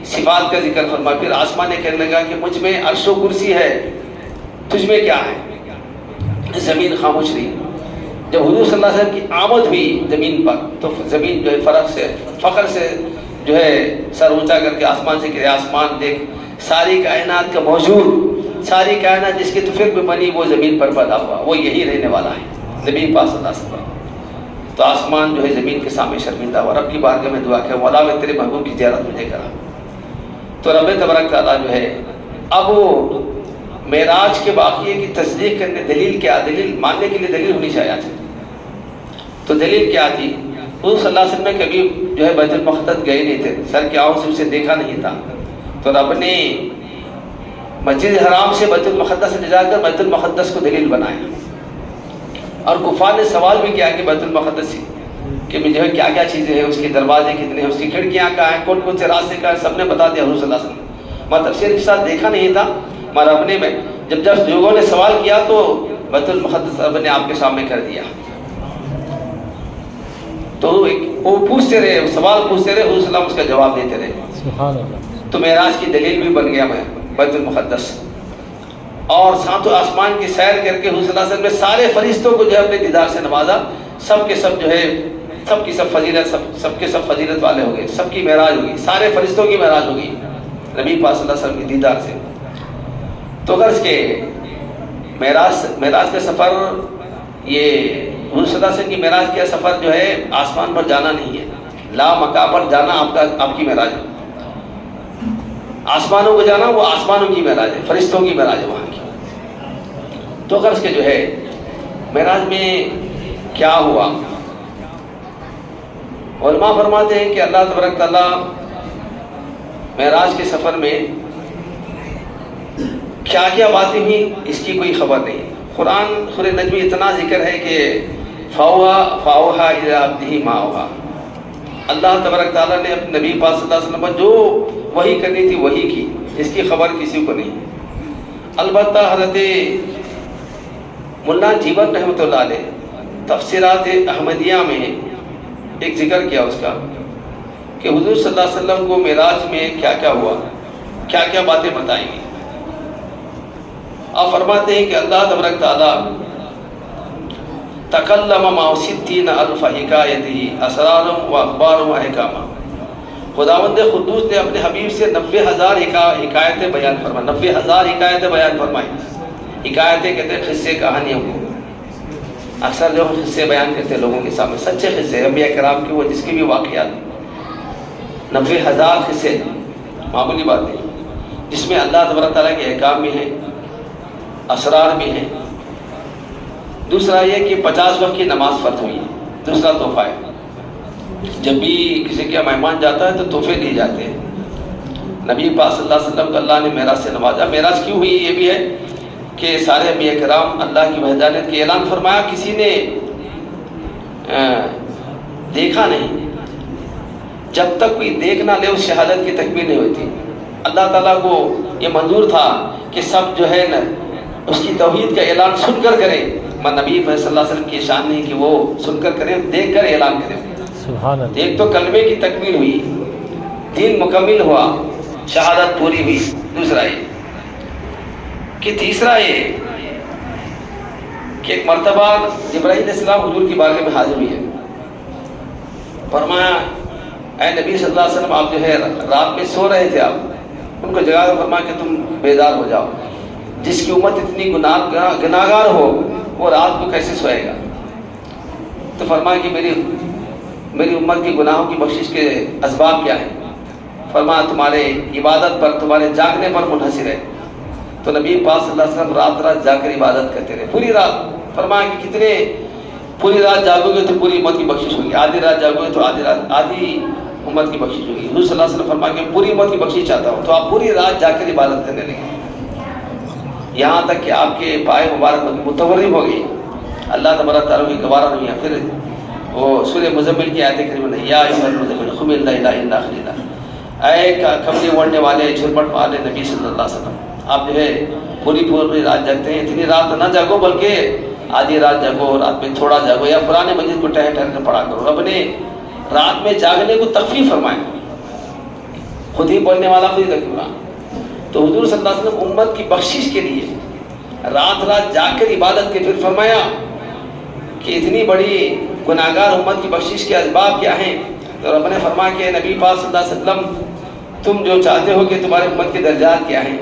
صفات کا ذکر فرما. پھر آسمان نے کہنے لگا کہ مجھ میں عرش و کرسی ہے، تجھ میں کیا ہے؟ زمین خاموش رہی. جب حضور صلی اللہ علیہ وسلم کی آمد ہوئی زمین پر تو زمین جو ہے فخر سے جو ہے سر اونچا کر کے آسمان سے گرے. آسمان دیکھ ساری کائنات کا موجود، ساری کائنات جس کی تو فکر میں بنی وہ زمین پر پیدا ہوا، وہ یہی رہنے والا ہے نبی پاک صلی اللہ علیہ وسلم. تو آسمان جو ہے زمین کے سامنے شرمندہ ہوا. رب کی بارگاہ میں دعا کہ مولا میں تیرے محبوب کی زیارت مجھے کرا. تو رب تبارک تعالیٰ جو ہے اب وہ معراج کے واقعے کی تصدیق کرنے دلیل کیا، دلیل ماننے کے لیے دلیل ہونی چاہیے. تو دلیل کیا تھی؟ حضور صلی اللہ علیہ وسلم نے کبھی جو ہے بیت المقدس گئے نہیں تھے، سر کی آنکھوں سے اسے دیکھا نہیں تھا. تو رب نے مسجد حرام سے بیت المقدس لے جا کر بیت المقدس کو دلیل بنایا. اور کفار نے سوال بھی کیا کہ بیت المقدس کہ جو ہے کیا کیا چیزیں ہیں، اس کے دروازے کتنے ہیں، اس کی کھڑکیاں کہاں ہیں، کون کون سے راستے کہاں ہیں، سب نے بتا دیا حضور صلی اللہ علیہ وسلم. مگر تفسیر کے ساتھ دیکھا نہیں تھا. مگر رب نے جب لوگوں نے سوال کیا تو بیت المقدس رب نے آپ کے سامنے کر دیا. تو وہ پوچھتے رہے، سوال پوچھتے رہے، حضور صلی اللہ علیہ وسلم اس کا جواب دیتے رہے. سبحان اللہ. تو معراج کی دلیل بھی بن گیا بیت المقدس. اور ساتوں آسمان کی سیر کر کے حضور صلی اللہ علیہ وسلم نے سارے فرشتوں کو جو ہے اپنے دیدار سے نوازا. سب کے سب جو ہے سب کی سب فضیلت سب کے سب فضیلت والے ہو گئے. سب کی معراج ہوگی، سارے فرشتوں کی معراج ہوگی نبی پاک صلی اللہ علیہ وسلم کی دیدار سے. تو غرض کے معراج کا سفر، یہ حضور صلی اللہ علیہ وسلم کی معراج کا سفر جو ہے آسمان پر جانا نہیں ہے، لا مکہ پر جانا آپ کی معراج ہے. آسمانوں کو جانا وہ آسمانوں کی معراج ہے، فرشتوں کی معراج ہے وہاں کی. تو غرض کے جو ہے معراج میں کیا ہوا، علماء فرماتے ہیں کہ اللہ تبارک تعالیٰ معراج کے سفر میں کیا کیا باتیں ہوئی اس کی کوئی خبر نہیں. قرآن سورہ نجم میں اتنا ذکر ہے کہ فاوحا الی عبدہ ما اوحا. اللہ تبارک تعالیٰ نے اپنے نبی پاک صلی اللہ علیہ وسلم پر جو وحی کرنی تھی وحی کی، اس کی خبر کسی کو نہیں. البتہ حضرت مولانا جیون رحمۃ اللہ علیہ تفسیرات احمدیہ میں ایک ذکر کیا اس کا کہ حضور صلی اللہ علیہ وسلم کو معراج میں کیا کیا ہوا، کیا کیا باتیں بتائیں گی. آپ فرماتے ہیں کہ اللہ تبارک تعالیٰ تکلم مع 60,000 حکایتہ اسرارا و اخبارا و احکاما. خداوند قدوس نے اپنے حبیب سے 90,000 حکایتیں بیان فرمائی. 90,000 حکایتیں بیان فرمائی. حکایتیں کہتے ہیں قصے کہانیوں کو. اکثر جو قصے بیان کرتے ہیں لوگوں کے سامنے، سچے قصے انبیاء کرام کے، وہ جس کے بھی واقعات. 90,000 قصے معمولی بات نہیں، جس میں اللہ تبارک تعالیٰ کے احکام بھی ہیں، اسرار بھی ہیں. دوسرا یہ کہ 50 وقت کی نماز فرض ہوئی ہے. دوسرا تحفہ ہے، جب بھی کسی کا مہمان جاتا ہے تو تحفے دیے جاتے ہیں. نبی پاک صلی اللہ علیہ وسلم کو اللہ نے معراج سے نوازا. معراج کیوں ہوئی یہ بھی ہے کہ سارے انبیاء کرام اللہ کی وحدانیت کے اعلان فرمایا. کسی نے دیکھا نہیں، جب تک کوئی دیکھ نہ لے اس شہادت کی تکمیل نہیں ہوتی. اللہ تعالیٰ کو یہ منظور تھا کہ سب جو ہے نا اس کی توحید کا اعلان سن کر کریں. نبی صلی اللہ علیہ وسلم کی شان نہیں کہ وہ سن کر کریں، دیکھ کر اعلان کریں. سبحان اللہ. ایک تو کلمے کی تکمیل ہوئی، دین مکمل ہوا، شہادت پوری ہوئی. دوسرا یہ کہ تیسرا یہ کہ ایک مرتبہ جبرائیل علیہ السلام حضور کی بارگاہ میں حاضر ہوئی ہے. فرمایا اے نبی صلی اللہ علیہ وسلم، آپ جو ہے رات میں سو رہے تھے، آپ ان کو جگا کر فرمایا کہ تم بیدار ہو جاؤ. جس کی امت اتنی گناہگار ہو وہ رات کو کیسے سوئے گا؟ تو فرمایا کہ میری امت کی گناہوں کی بخشش کے اسباب کیا ہیں؟ فرمایا تمہارے عبادت پر، تمہارے جاگنے پر منحصر ہے. تو نبی پاک صلی اللہ علیہ وسلم رات جا کر عبادت کرتے رہے پوری رات. فرمایا کہ کتنے پوری رات جاگو گے تو پوری امت کی بخشش ہوگی، آدھی رات جاگو گے تو آدھی امت کی بخشش ہوگی. حضور صلی اللہ علیہ وسلم فرمایا کہ پوری امت کی بخشش چاہتا ہوں. تو آپ پوری رات جا کر عبادت کرنے لگے، یہاں تک کہ آپ کے پائے مبارک متورم ہو گئی. اللہ تبارک تعالیٰ کی گوارا نہیں ہے. پھر وہ سورہ مزمل کی آیت کریمہ میں یا ایھا المزمل قم الليل الا قلیلا. اے کمرے اوڑھنے والے، جھرمٹ والے نبی صلی اللہ علیہ وسلم، آپ جو ہے پوری رات جاگتے ہیں. اتنی رات نہ جاگو بلکہ آدھی رات جاگو، رات میں تھوڑا جاگو، یا قرآن مجید کو ٹہر ٹہر کر پڑھا کرو. رب نے رات میں جاگنے کو تخفیف فرمایا، خود ہی بولنے والا خود ہی رکھے. تو حضور صلی اللہ علیہ وسلم امت کی بخشش کے لیے رات جاگ کر عبادت کے. پھر فرمایا کہ اتنی بڑی گناہگار امت کی بخشش کے اسباب کیا ہیں، تو رب نے فرمایا کہ نبی پاک صلی اللہ علیہ وسلم تم جو چاہتے ہو کہ تمہارے امت کے درجات کیا ہیں،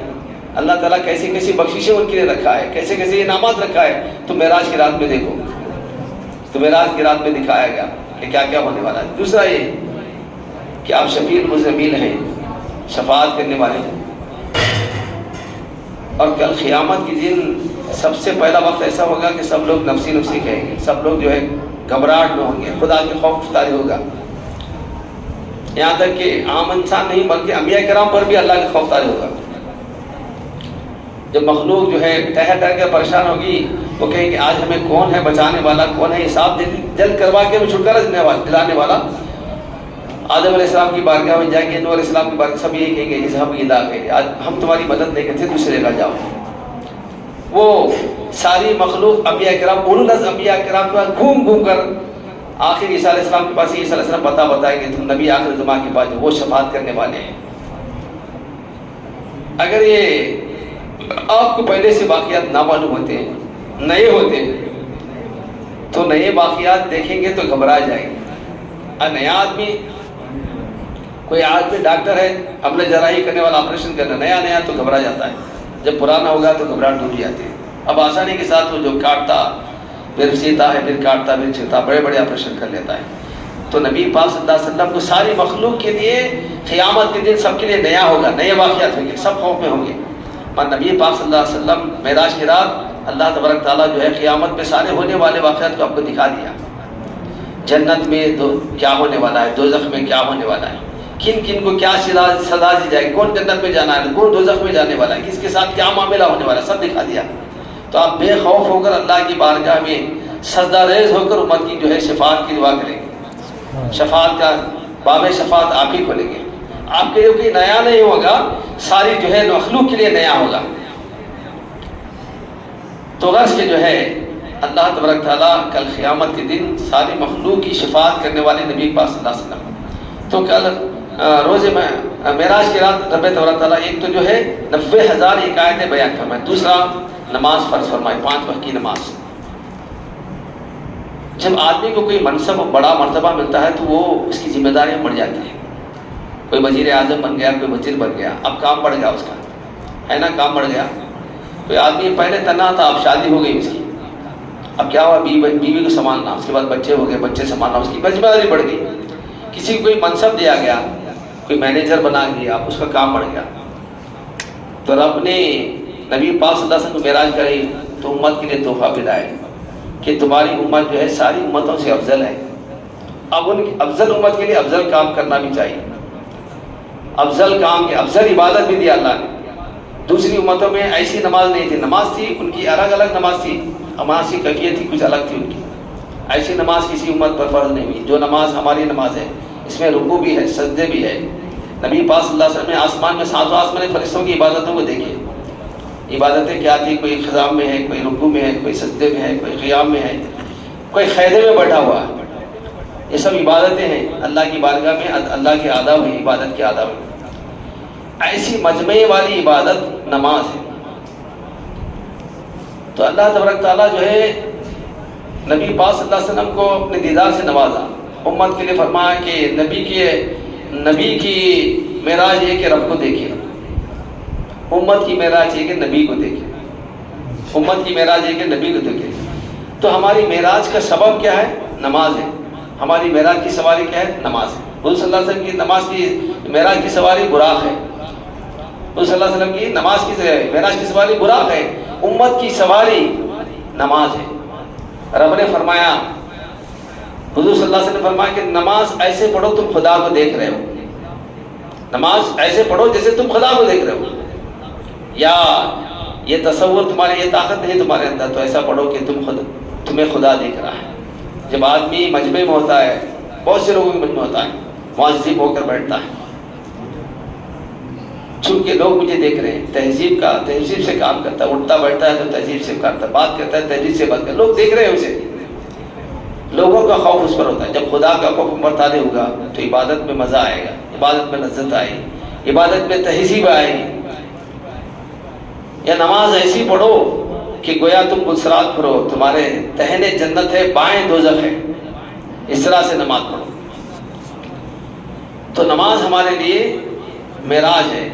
اللہ تعالیٰ کیسی کیسی بخششیں ان کے لیے رکھا ہے، کیسے کیسے انعامات رکھا ہے، تم معراج کی رات میں دیکھو، تو معراج کی رات میں دکھایا گیا کہ کیا کیا ہونے والا ہے۔ دوسرا یہ کہ آپ شفیع المذنبین ہیں، شفاعت کرنے والے ہیں، اور کل قیامت کے دن سب سے پہلا وقت ایسا ہوگا کہ سب لوگ نفسی نفسی کہیں گے، سب لوگ جو ہے گھبراہٹ میں ہوں گے، خدا کے خوف طاری ہوگا، یہاں تک کہ عام انسان نہیں بلکہ انبیاء کرام پر بھی اللہ کا خوف طاری ہوگا۔ جب مخلوق جو ہے ٹہر ٹہر کے پریشان ہوگی، وہ کہیں کہ آج ہمیں کون ہے بچانے والا، کون ہے حساب جلد کروا کے ہمیں چھٹکارا دلانے والا۔ آدم علیہ السلام کی بارگاہ میں جائیں گے، نوح علیہ السلام کی بارگاہ، سب یہی کہیں گے اذهب الى غیرک، آج ہم تمہاری مدد نہیں کرتے، دوسرے جگہ جاؤ۔ وہ ساری مخلوق انبیاء کرام، اولو العزم انبیاء کرام کے پاس گھوم گھوم کر آخر عیسیٰ علیہ السلام کے پاس، عیسیٰ علیہ السلام بتائیں گے تم نبی آخر زمان کے پاس وہ شفاعت کرنے والے ہیں۔ اگر یہ آپ کو پہلے سے واقعات نہ معلوم ہوتے ہیں، نئے ہوتے ہیں، تو نئے واقعات دیکھیں گے تو گھبرا جائیں گے۔ اور نیا آدمی، کوئی آدمی ڈاکٹر ہے، عملہ جراحی کرنے والا، آپریشن کرنا، نیا تو گھبرا جاتا ہے، جب پرانا ہوگا تو گھبراہٹ دور جاتی ہے۔ اب آسانی کے ساتھ وہ جو کاٹتا پھر سیتا ہے، پھر کاٹتا پھر چھلتا، بڑے بڑے آپریشن کر لیتا ہے۔ تو نبی پاک صلی اللہ علیہ وسلم کو ساری مخلوق کے لیے قیامت کے دن سب کے لیے نیا ہوگا، نئے واقعات ہوں گے، سب خوف میں ہوں گے۔ اور نبی پاک صلی اللہ علیہ وسلم معراج کی رات اللہ تبارک تعالیٰ جو ہے قیامت میں سارے ہونے والے واقعات کو آپ کو دکھا دیا، جنت میں کیا ہونے والا ہے، دوزخ میں کیا ہونے والا ہے، کن کن کو کیا سزا دی جائے گی، کون جنت میں جانا ہے، کون دوزخ میں جانے والا ہے، کس کے ساتھ کیا معاملہ ہونے والا ہے، سب دکھا دیا۔ تو آپ بے خوف ہو کر اللہ کی بارگاہ میں سجدہ ریز ہو کر امت کی جو ہے شفاعت کی دعا کریں گے، شفاعت کا باب شفاعت آپ ہی کھولیں گے۔ آپ کے لیے کوئی نیا نہیں ہوگا، ساری جو ہے مخلوق کے لیے نیا ہوگا۔ تو غرض کے جو ہے اللہ تبارک تعالیٰ کل قیامت کے دن ساری مخلوق کی شفاعت کرنے والے نبی پاک صلی اللہ علیہ وسلم۔ تو کل روز معراج کی رات رب تبارک تعالیٰ ایک تو جو ہے 90,000 آیتیں بیان فرمائے، دوسرا نماز فرض فرمائے، 5 وقت کی نماز۔ جب آدمی کو کوئی منصب بڑا مرتبہ ملتا ہے تو وہ اس کی ذمہ داریاں بڑھ جاتی ہیں۔ کوئی وزیر اعظم بن گیا، کوئی وزیر بن گیا، اب کام بڑھ گیا اس کا، ہے نا، کام بڑھ گیا۔ کوئی آدمی پہلے تنہا تھا، اب شادی ہو گئی اس کی، اب کیا ہوا، بیوی کو سنبھالنا، اس کے بعد بچے ہو گئے، بچے سنبھالنا، اس کی ذمہ داری بڑھ گئی۔ کسی کو کوئی منصب دیا گیا، کوئی مینیجر بنا دیا، اس کا کام بڑھ گیا۔ تو رب نے نبی پاک صلی اللہ علیہ وسلم کو معراج کرائی تو امت کے لیے تحفہ بھی لائے کہ تمہاری امت جو ہے ساری امتوں سے افضل ہے۔ اب ان افضل امت کے لیے افضل کام کرنا بھی چاہیے، افضل کام کی افضل عبادت بھی دیا اللہ نے۔ دوسری امتوں میں ایسی نماز نہیں تھی، نماز تھی ان کی الگ الگ نماز تھی، نماز کی کیفیت تھی کچھ الگ تھی ان کی۔ ایسی نماز کسی امت پر فرض نہیں ہوئی جو نماز ہماری نماز ہے، اس میں رکوع بھی ہے، سجدے بھی ہے۔ نبی پاک صلی اللہ علیہ وسلم نے آسمان میں 7 آسمان فرشتوں کی عبادتوں کو دیکھے، عبادتیں کیا تھی، کوئی خضام میں ہے، کوئی رکوع میں ہے، کوئی سجدے میں ہے، کوئی قیام میں ہے، کوئی خیمے میں بیٹھا ہوا ہے۔ یہ سب عبادتیں ہیں اللہ کی بارگاہ میں، اللہ کے آداب ہیں، عبادت کے آداب ہیں۔ ایسی مجمع والی عبادت نماز ہے۔ تو اللہ تبارک تعالیٰ جو ہے نبی پاک صلی اللہ علیہ وسلم کو اپنے دیدار سے نوازا، امت کے لیے فرمایا کہ نبی کی معراج یہ کہ رب کو دیکھے، امت کی معراج یہ کہ نبی کو دیکھے، امت کی معراج یہ کہ نبی کو دیکھے۔ تو ہماری معراج کا سبب کیا ہے؟ نماز ہے۔ ہماری معراج کی سواری کیا ہے؟ نماز ہے۔ حضور صلی اللہ علیہ وسلم کی نماز کی معراج کی سواری براق ہے، حضور صلی اللہ علیہ وسلم کی نماز کی معراج کی سواری براق ہے، امت کی سواری نماز ہے۔ رب نے فرمایا، حضور صلی اللہ علیہ وسلم نے فرمایا کہ نماز ایسے پڑھو تم خدا کو دیکھ رہے ہو، نماز ایسے پڑھو جیسے تم خدا کو دیکھ رہے ہو، یا یہ تصور تمہارے، یہ طاقت نہیں تمہارے اندر، تو ایسا پڑھو کہ تمہیں خدا دیکھ رہا ہے۔ جب آدمی مجمع میں ہوتا ہے، بہت سے لوگوں کے مجمع ہوتا ہے، معذب ہو کر بیٹھتا ہے، چونکہ لوگ مجھے دیکھ رہے ہیں، تہذیب سے کام کرتا ہے، اٹھتا بیٹھتا ہے تو تہذیب سے کرتا ہے، بات کرتا ہے تہذیب سے بات کرتا ہے، لوگ دیکھ رہے ہیں اسے، لوگوں کا خوف اس پر ہوتا ہے۔ جب خدا کا خوف مرتالے ہوگا تو عبادت میں مزہ آئے گا، عبادت میں لذت آئے گی، عبادت میں تہذیب آئے گی۔ یا نماز ایسی پڑھو کہ گویا تم پلسرات پھرو، تمہارے دہنے جنت ہے، بائیں دوزخ ہے، اس طرح سے نماز پڑھو۔ تو نماز ہمارے لیے معراج ہے،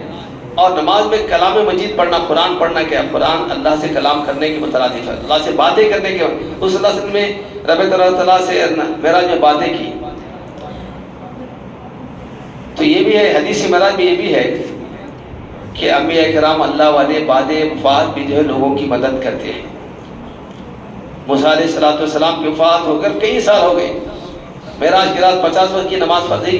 اور نماز میں کلام مجید پڑھنا، قرآن پڑھنا کیا؟ قرآن اللہ سے کلام کرنے کی مترادف ہے، اللہ سے باتیں کرنے کے۔ اس صلی اللہ علیہ وسلم میں رب تعالیٰ سے معراج میں باتیں کی، تو یہ بھی ہے حدیث معراج میں یہ بھی ہے کہ انبیاء کرام اللہ والے بعد وفات بھی جو ہے لوگوں کی مدد کرتے ہیں۔ موسیٰ علیہ السلام کی وفات ہو کر کئی سال ہو گئے، معراج کی رات 50 وقت کی نماز پڑھی،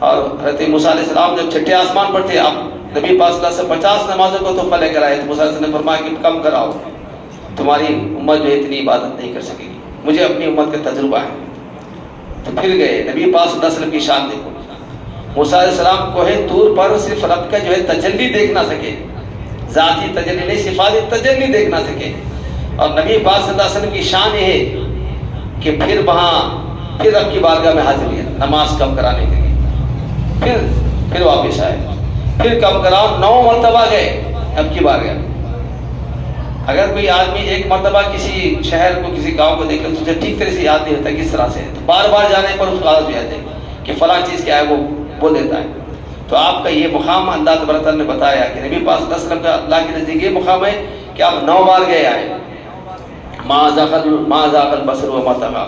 اور حضرت موسیٰ علیہ السلام جب چھٹے آسمان پر تھے، آپ نبی پاک صلی اللہ علیہ وسلم 50 نمازوں کو تحفہ لے کر آئے، تو موسیٰ علیہ السلام نے فرمایا کہ کم کراؤ، تمہاری امت جو اتنی عبادت نہیں کر سکے گی، مجھے اپنی امت کا تجربہ ہے۔ تو پھر گئے، نبی پاک صلی اللہ علیہ وسلم کی شان دیکھو، موسیٰ علیہ السلام کوہ طور پر صرف رب کا جو ہے تجلی دیکھ نہ سکے، ذاتی تجلی نہیں، صفاتی تجلی دیکھ نہ سکے، اور نبی پاک صلی اللہ علیہ وسلم کی شان یہ ہے کہ پھر وہاں پھر رب کی بارگاہ میں حاضر ہوئے نماز کم کرانے کے لیے، پھر واپس آئے، پھر کم کراؤ، 9 مرتبہ گئے اب کی بارگاہ۔ اگر کوئی آدمی ایک مرتبہ کسی شہر کو، کسی گاؤں کو دیکھے تو اسے ٹھیک طرح سے یاد نہیں ہوتا کس طرح سے، تو بار بار جانے پر اس کو عادت ہو جاتی ہے کہ فلاں چیز کیا ہے وہ بول دیتا ہے۔ تو آپ کا یہ مقام اللہ تبارک تعالیٰ نے بتایا کہ نبی پاک صلی اللہ علیہ وسلم کا اللہ کے نزدیک یہ مقام ہے کہ آپ 9 بار گئے آئے، ما ذاق البصر وما طغیٰ۔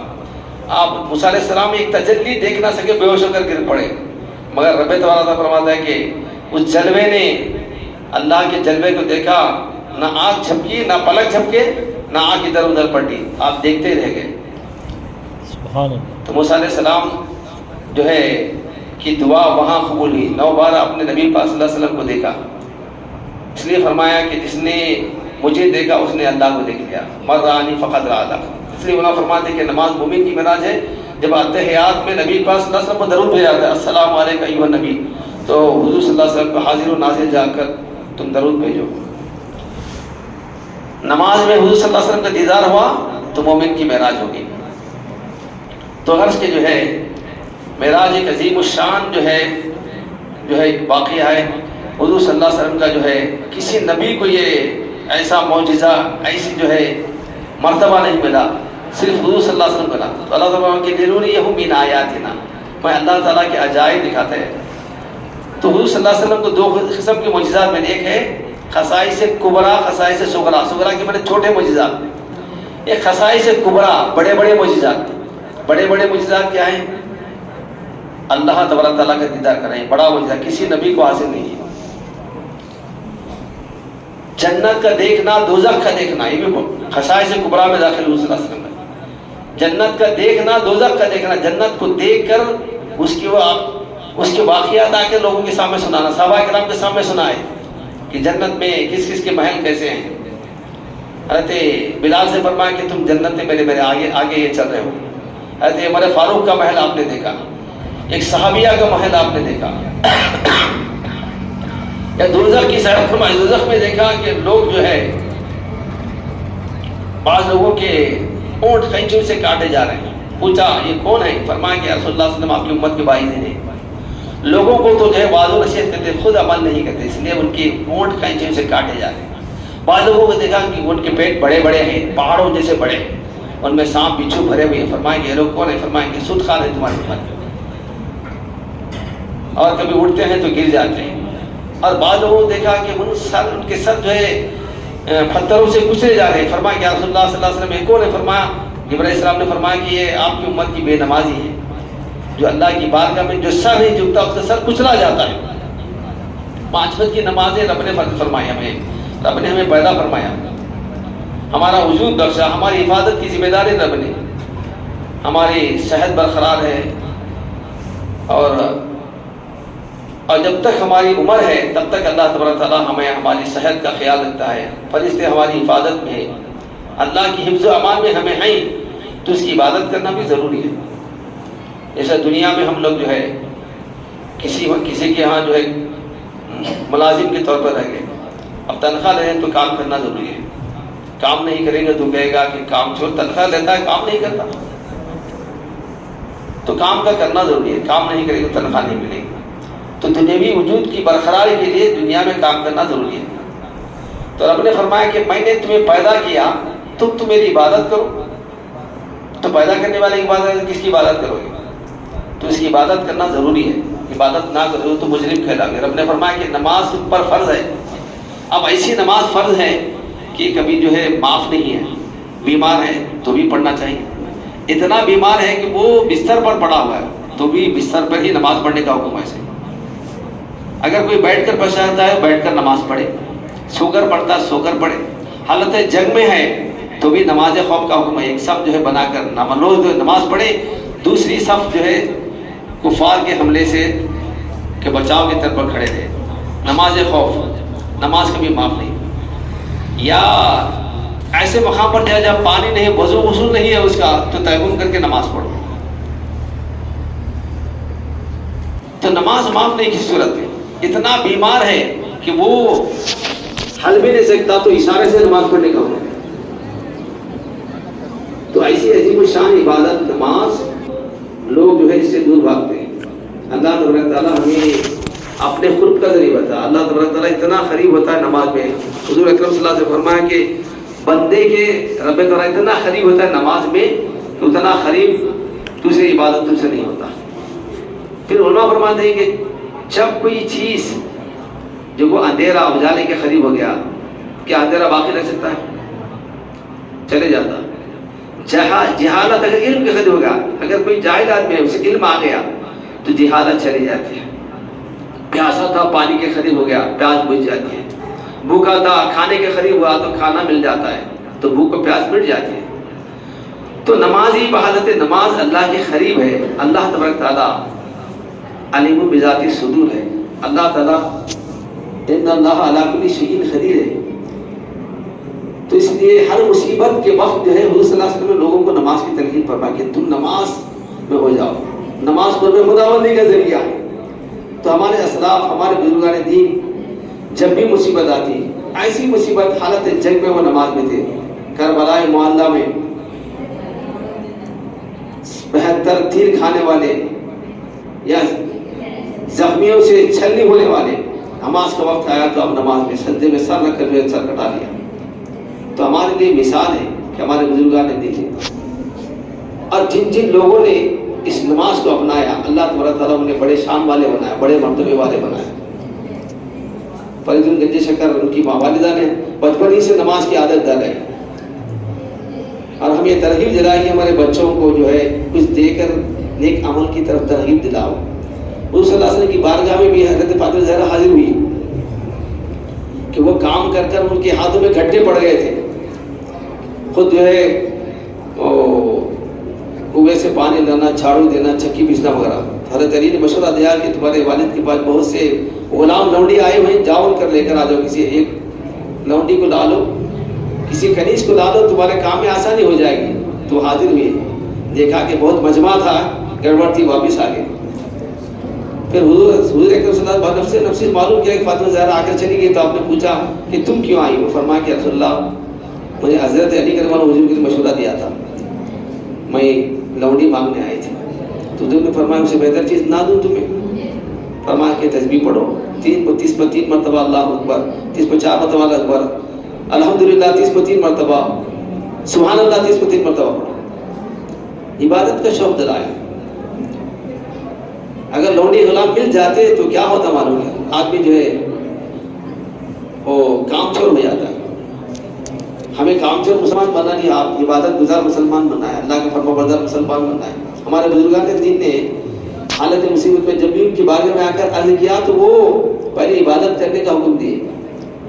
آپ موسیٰ علیہ السلام ایک تجلی دیکھ نہ سکے، بے ہوش ہو کر گر پڑے، مگر رب تبارک تعالیٰ فرماتا ہے کہ اس جلوے نے، اللہ کے جلوے کو دیکھا، نہ آنکھ جھپکی، نہ پلک جھپکے، نہ آنکھ ادھر ادھر پلٹی، آپ دیکھتے رہ گئے۔ سبحان اللہ۔ تو موسیٰ علیہ السلام جو ہے کہ دعا وہاں قبول ہوئی، 9 بار اپنے نبی پاک صلی اللہ علیہ وسلم کو دیکھا، اس لیے فرمایا کہ جس نے مجھے دیکھا اس نے اللہ کو دیکھ لیا، من رآنی فقد رآ اللہ۔ اس لیے وہاں فرماتے ہیں کہ نماز مومن کی معراج ہے۔ جب اتحیات میں نبی پاک صلی اللہ علیہ وسلم کو درود بھیجا جاتا ہے، السلام علیکم ایھا النبی، تو حضور صلی اللہ علیہ وسلم کو حاضر و ناظر جا کر تم درود بھیجو۔ نماز میں حضور صلی اللہ علیہ وسلم کا دیدار ہوا تو مومن کی معراج ہوگی۔ تو عرض کے جو ہے معراج ایک عظیم الشان جو ہے واقعہ ہے۔ حضور صلی اللہ علیہ وسلم کا جو ہے کسی نبی کو یہ ایسا معجزہ، ایسی جو ہے مرتبہ نہیں ملا، صرف حضور صلی اللہ علیہ وسلم ملا۔ تو اللہ تعالیٰ کہ لنریہ من آیاتنا، میں اللہ تعالیٰ کے عجائب دکھاتے ہیں۔ تو حضور صلی اللہ علیہ وسلم کو 2 قسم کے معجزات میں، ایک ہے خصائص کبریٰ، خصائص صغریٰ۔ صغریٰ کے معنی چھوٹے معجزات، ایک خصائص کبریٰ، بڑے بڑے معجزات۔ بڑے بڑے معجزات کیا ہیں؟ اللہ تبارک تعالیٰ کا دیدار کریں، بڑا معجزہ کسی نبی کو حاصل نہیں ہے۔ جنت کا دیکھنا، دوزخ کا دیکھنا، یہ بھی خصائص کبریٰ میں داخل حضور صلی اللہ علیہ وسلم ہے۔ جنت کا دیکھنا، دوزخ کا دیکھنا، جنت کو دیکھ کر اس کے واقعات آ کے لوگوں کے سامنے سنانا، صحابہ کرام کے سامنے سنائے کہ جنت میں کس کس کے محل کیسے ہیں۔ حضرت بلال سے فرمایا کہ تم جنت میں میرے آگے یہ چل رہے ہو۔ حضرت عمر فاروق کا محل آپ نے دیکھا، ایک صحابیہ کا محل آپ نے دیکھا، یا دوزخ کی سائر فرمائی، دوزخ میں دیکھا کہ لوگ جو ہے بعض لوگوں کے اونٹ قینچیوں سے کاٹے جا رہے ہیں۔ پوچھا یہ کون ہے؟ فرمایا کہ رسول اللہ صلی اللہ علیہ وسلم آپ کی امت کے باعث ہیں۔ لوگوں کو تو جو ہے وعظ و نصیحت کرتے، خود عمل نہیں کرتے، اس لیے ان کے اونٹ قینچیوں سے کاٹے جا رہے ہیں۔ بعض لوگوں کو دیکھا کہ ان کے پیٹ بڑے بڑے ہیں، پہاڑوں جیسے بڑے، ان میں سانپ بچھو بھرے ہوئے ہیں۔ فرمایا کہ یہ لوگ کون ہیں؟ فرمایا کہ سود خوار ہیں تمہاری امت، اور کبھی اٹھتے ہیں تو گر جاتے ہیں۔ اور بعض لوگوں کو دیکھا کہ ان کے سر جو ہے پتھروں سے کچلے جا رہے ہیں۔ فرمایا کہ رسول اللہ صلی اللہ علیہ وسلم یہ کون ہے؟ فرمایا جبرائیل علیہ السلام نے فرمایا کہ یہ آپ کی امت کی بے نمازی ہے، جو اللہ کی بارگاہ میں جو سر نہیں جھکتا اس کا سر کچلا جاتا ہے۔ 5 وقت کی نمازیں رب نے فرض فرمائی، رب نے ہمیں پیدا فرمایا، ہمارا وجود بخشا، ہماری حفاظت کی ذمہ داری رب نے، ہماری صحت برقرار ہے، اور جب تک ہماری عمر ہے تب تک اللہ تبارک تعالیٰ ہمیں ہماری صحت کا خیال رکھتا ہے، فرشتے ہماری حفاظت میں ہے، اللہ کی حفظ و امان میں ہمیں ہیں، تو اس کی عبادت کرنا بھی ضروری ہے۔ جیسے دنیا میں ہم لوگ جو ہے کسی کے ہاں جو ہے ملازم کے طور پر رہ گئے، اب تنخواہ لے تو کام کرنا ضروری ہے، کام نہیں کریں گے تو کہے گا کہ کام چھوڑ، تنخواہ لیتا ہے کام نہیں کرتا، تو کام کا کرنا ضروری ہے، کام نہیں کریں گے تو تنخواہ نہیں ملے گی۔ تو دنیاوی وجود کی برقراری کے لیے دنیا میں کام کرنا ضروری ہے۔ تو رب نے فرمایا کہ میں نے تمہیں پیدا کیا، تم تو میری عبادت کرو. تو پیدا کرنے والے کی عبادت، کس کی عبادت کرو گے؟ تو اس کی عبادت کرنا ضروری ہے. عبادت نہ کرو تو مجرم کہلاؤ گے. رب نے فرمایا کہ نماز تم پر فرض ہے. اب ایسی نماز فرض ہے کہ کبھی جو ہے معاف نہیں ہے. بیمار ہے تو بھی پڑھنا چاہیے. اتنا بیمار ہے کہ وہ بستر پر پڑا ہوا ہے تو بھی بستر پر ہی نماز پڑھنے کا حکم ہے. ایسے اگر کوئی بیٹھ کر پچھاتا ہے بیٹھ کر نماز پڑھے، سو کر پڑھتا ہے سو کر پڑھے. حالت جنگ میں ہے تو بھی نماز خوف کا حکم ہے. ایک صف جو ہے بنا کر روز جو نماز پڑھے، دوسری صف جو ہے کفار کے حملے سے کہ بچاؤ کی طرف پر کھڑے رہے. نماز خوف، نماز کبھی معاف نہیں. یا ایسے مقام پر جائے جہاں پانی نہیں، وضو غسل نہیں ہے اس کا، تو تیمم کر کے نماز پڑھو. تو نماز معاف نہیں کسی صورت میں. اتنا بیمار ہے کہ وہ حل بھی نہیں سکتا تو اشارے سے نماز پڑھنے کا ہوگا. تو ایسی عظیم الشان عبادت نماز لوگ جو ہے اس سے دور بھاگتے ہیں. اللہ تبارک تعالیٰ ہمیں اپنے قرب کا ذریعہ بتا. اللہ تبارک تعالیٰ اتنا قریب ہوتا ہے نماز میں. حضور اکرم صلی اللہ علیہ وسلم نے فرمایا کہ بندے کے رب تعالیٰ اتنا قریب ہوتا ہے نماز میں کہ اتنا قریب دوسری عبادت تم سے نہیں ہوتا. پھر علماء فرماتے ہیں کہ جب کوئی چیز جو وہ اندھیرا اجالے کے قریب ہو گیا، کیا اندھیرا باقی رہ سکتا ہے؟ چلے جاتا. جہالت اگر علم کے قریب ہوگا، اگر کوئی جاہل آدمی ہے اسے علم آ گیا تو جہالت چلی جاتی ہے. پیاسا تھا پانی کے قریب ہو گیا، پیاس بجھ جاتی ہے. بھوکا تھا کھانے کے قریب ہوا تو کھانا مل جاتا ہے تو بھوک کو پیاس مٹ جاتی ہے. تو نماز ہی بحالت نماز اللہ کے قریب ہے. اللہ تبارک تعالیٰ علیم بذات الصدور ہے. اللہ تعالیٰ ان اللہ علی کل شیء قدیر ہے. تو اس لیے ہر مصیبت کے وقت جو ہے حضور صلی اللہ علیہ وسلم نے لوگوں کو نماز کی تلقین فرمائی کہ تم نماز میں ہو جاؤ. نماز قرب خداوندی کا ذریعہ ہے. تو ہمارے اسلاف، ہمارے بزرگان دین جب بھی مصیبت آتی، ایسی مصیبت حالت جنگ میں وہ نماز میں تھے. کربلا معلّہ میں 72 تیر کھانے والے یا زخمیوں سے چھلنی ہونے والے، نماز کا وقت آیا تو اب نماز میں سجدے میں سر رکھ کر جو سر کٹا لیا. تو ہمارے لیے مثال ہے کہ ہمارے بزرگان نے دی. اور جن جن لوگوں نے اس نماز کو اپنایا، اللہ تبارک تعالیٰ انہیں بڑے شان والے بنایا، بڑے مرتبے والے بنائے. فرید گنج شکر ان کی ماں والدہ نے بچپن ہی سے نماز کی عادت ڈالی اور ہم یہ ترغیب دلائی کہ ہمارے بچوں کو جو ہے کچھ دے کر نیک عمل کی طرف ترغیب دلاؤ. حضور صلی اللہ علیہ وسلم کی بارگاہ میں بھی حضرت فاطمہ زہرا حاضر ہوئی کہ وہ کام کر کر ان کے ہاتھوں میں گھٹے پڑ گئے تھے. خود جو ہے کنویں سے پانی لانا، جھاڑو دینا، چکی پیسنا وغیرہ. حضرت علی نے مشورہ دیا کہ تمہارے والد کے پاس بہت سے غلام لونڈی آئے ہوئے ہیں، جاؤ ان کر لے کر آ جاؤ. کسی ایک لونڈی کو لا لو، کسی کنیز کو لا لو، تمہارے کام میں آسانی ہو جائے گی. تو حاضر ہوئے، دیکھا کہ بہت مجمع تھا، گڑبڑ تھی، واپس آ گئے. پھر حضور اکرم صلی اللہ علیہ وسلم نفس معلوم کیا کہ فاطمہ زہرا آ کر چلی گئی. تو آپ نے پوچھا کہ تم کیوں آئی ہو؟ فرمایا کہ رسول اللہ مجھے حضرت علی کرم اللہ حضور کے لیے مشورہ دیا تھا، میں لونڈی مانگنے آئی تھی. تو حضور نے فرمایا اسے بہتر چیز نہ دوں تمہیں. فرمایا کہ تسبیح پڑھو 30 پر 3 مرتبہ اللہ اکبر، 30 پر 4 مرتبہ اللہ اکبر، الحمدللہ 30 پر 3 مرتبہ، سبحان اللہ 30 پر 3 مرتبہ پڑھو. عبادت کا شوق دلائے. اگر لونڈی غلام مل جاتے تو کیا ہوتا معلوم ہے؟ آدمی جو ہے وہ کام چور ہو جاتا ہے. ہمیں کام چور مسلمان بنا نہیں، آپ عبادت گزار مسلمان بنا ہے، اللہ کے فرما بردار مسلمان بنا ہے. ہمارے بزرگان دین نے حالت مصیبت میں جب بھی ان کے بارے میں آ کر عرض کیا تو وہ پہلے عبادت کرنے کا حکم دیے.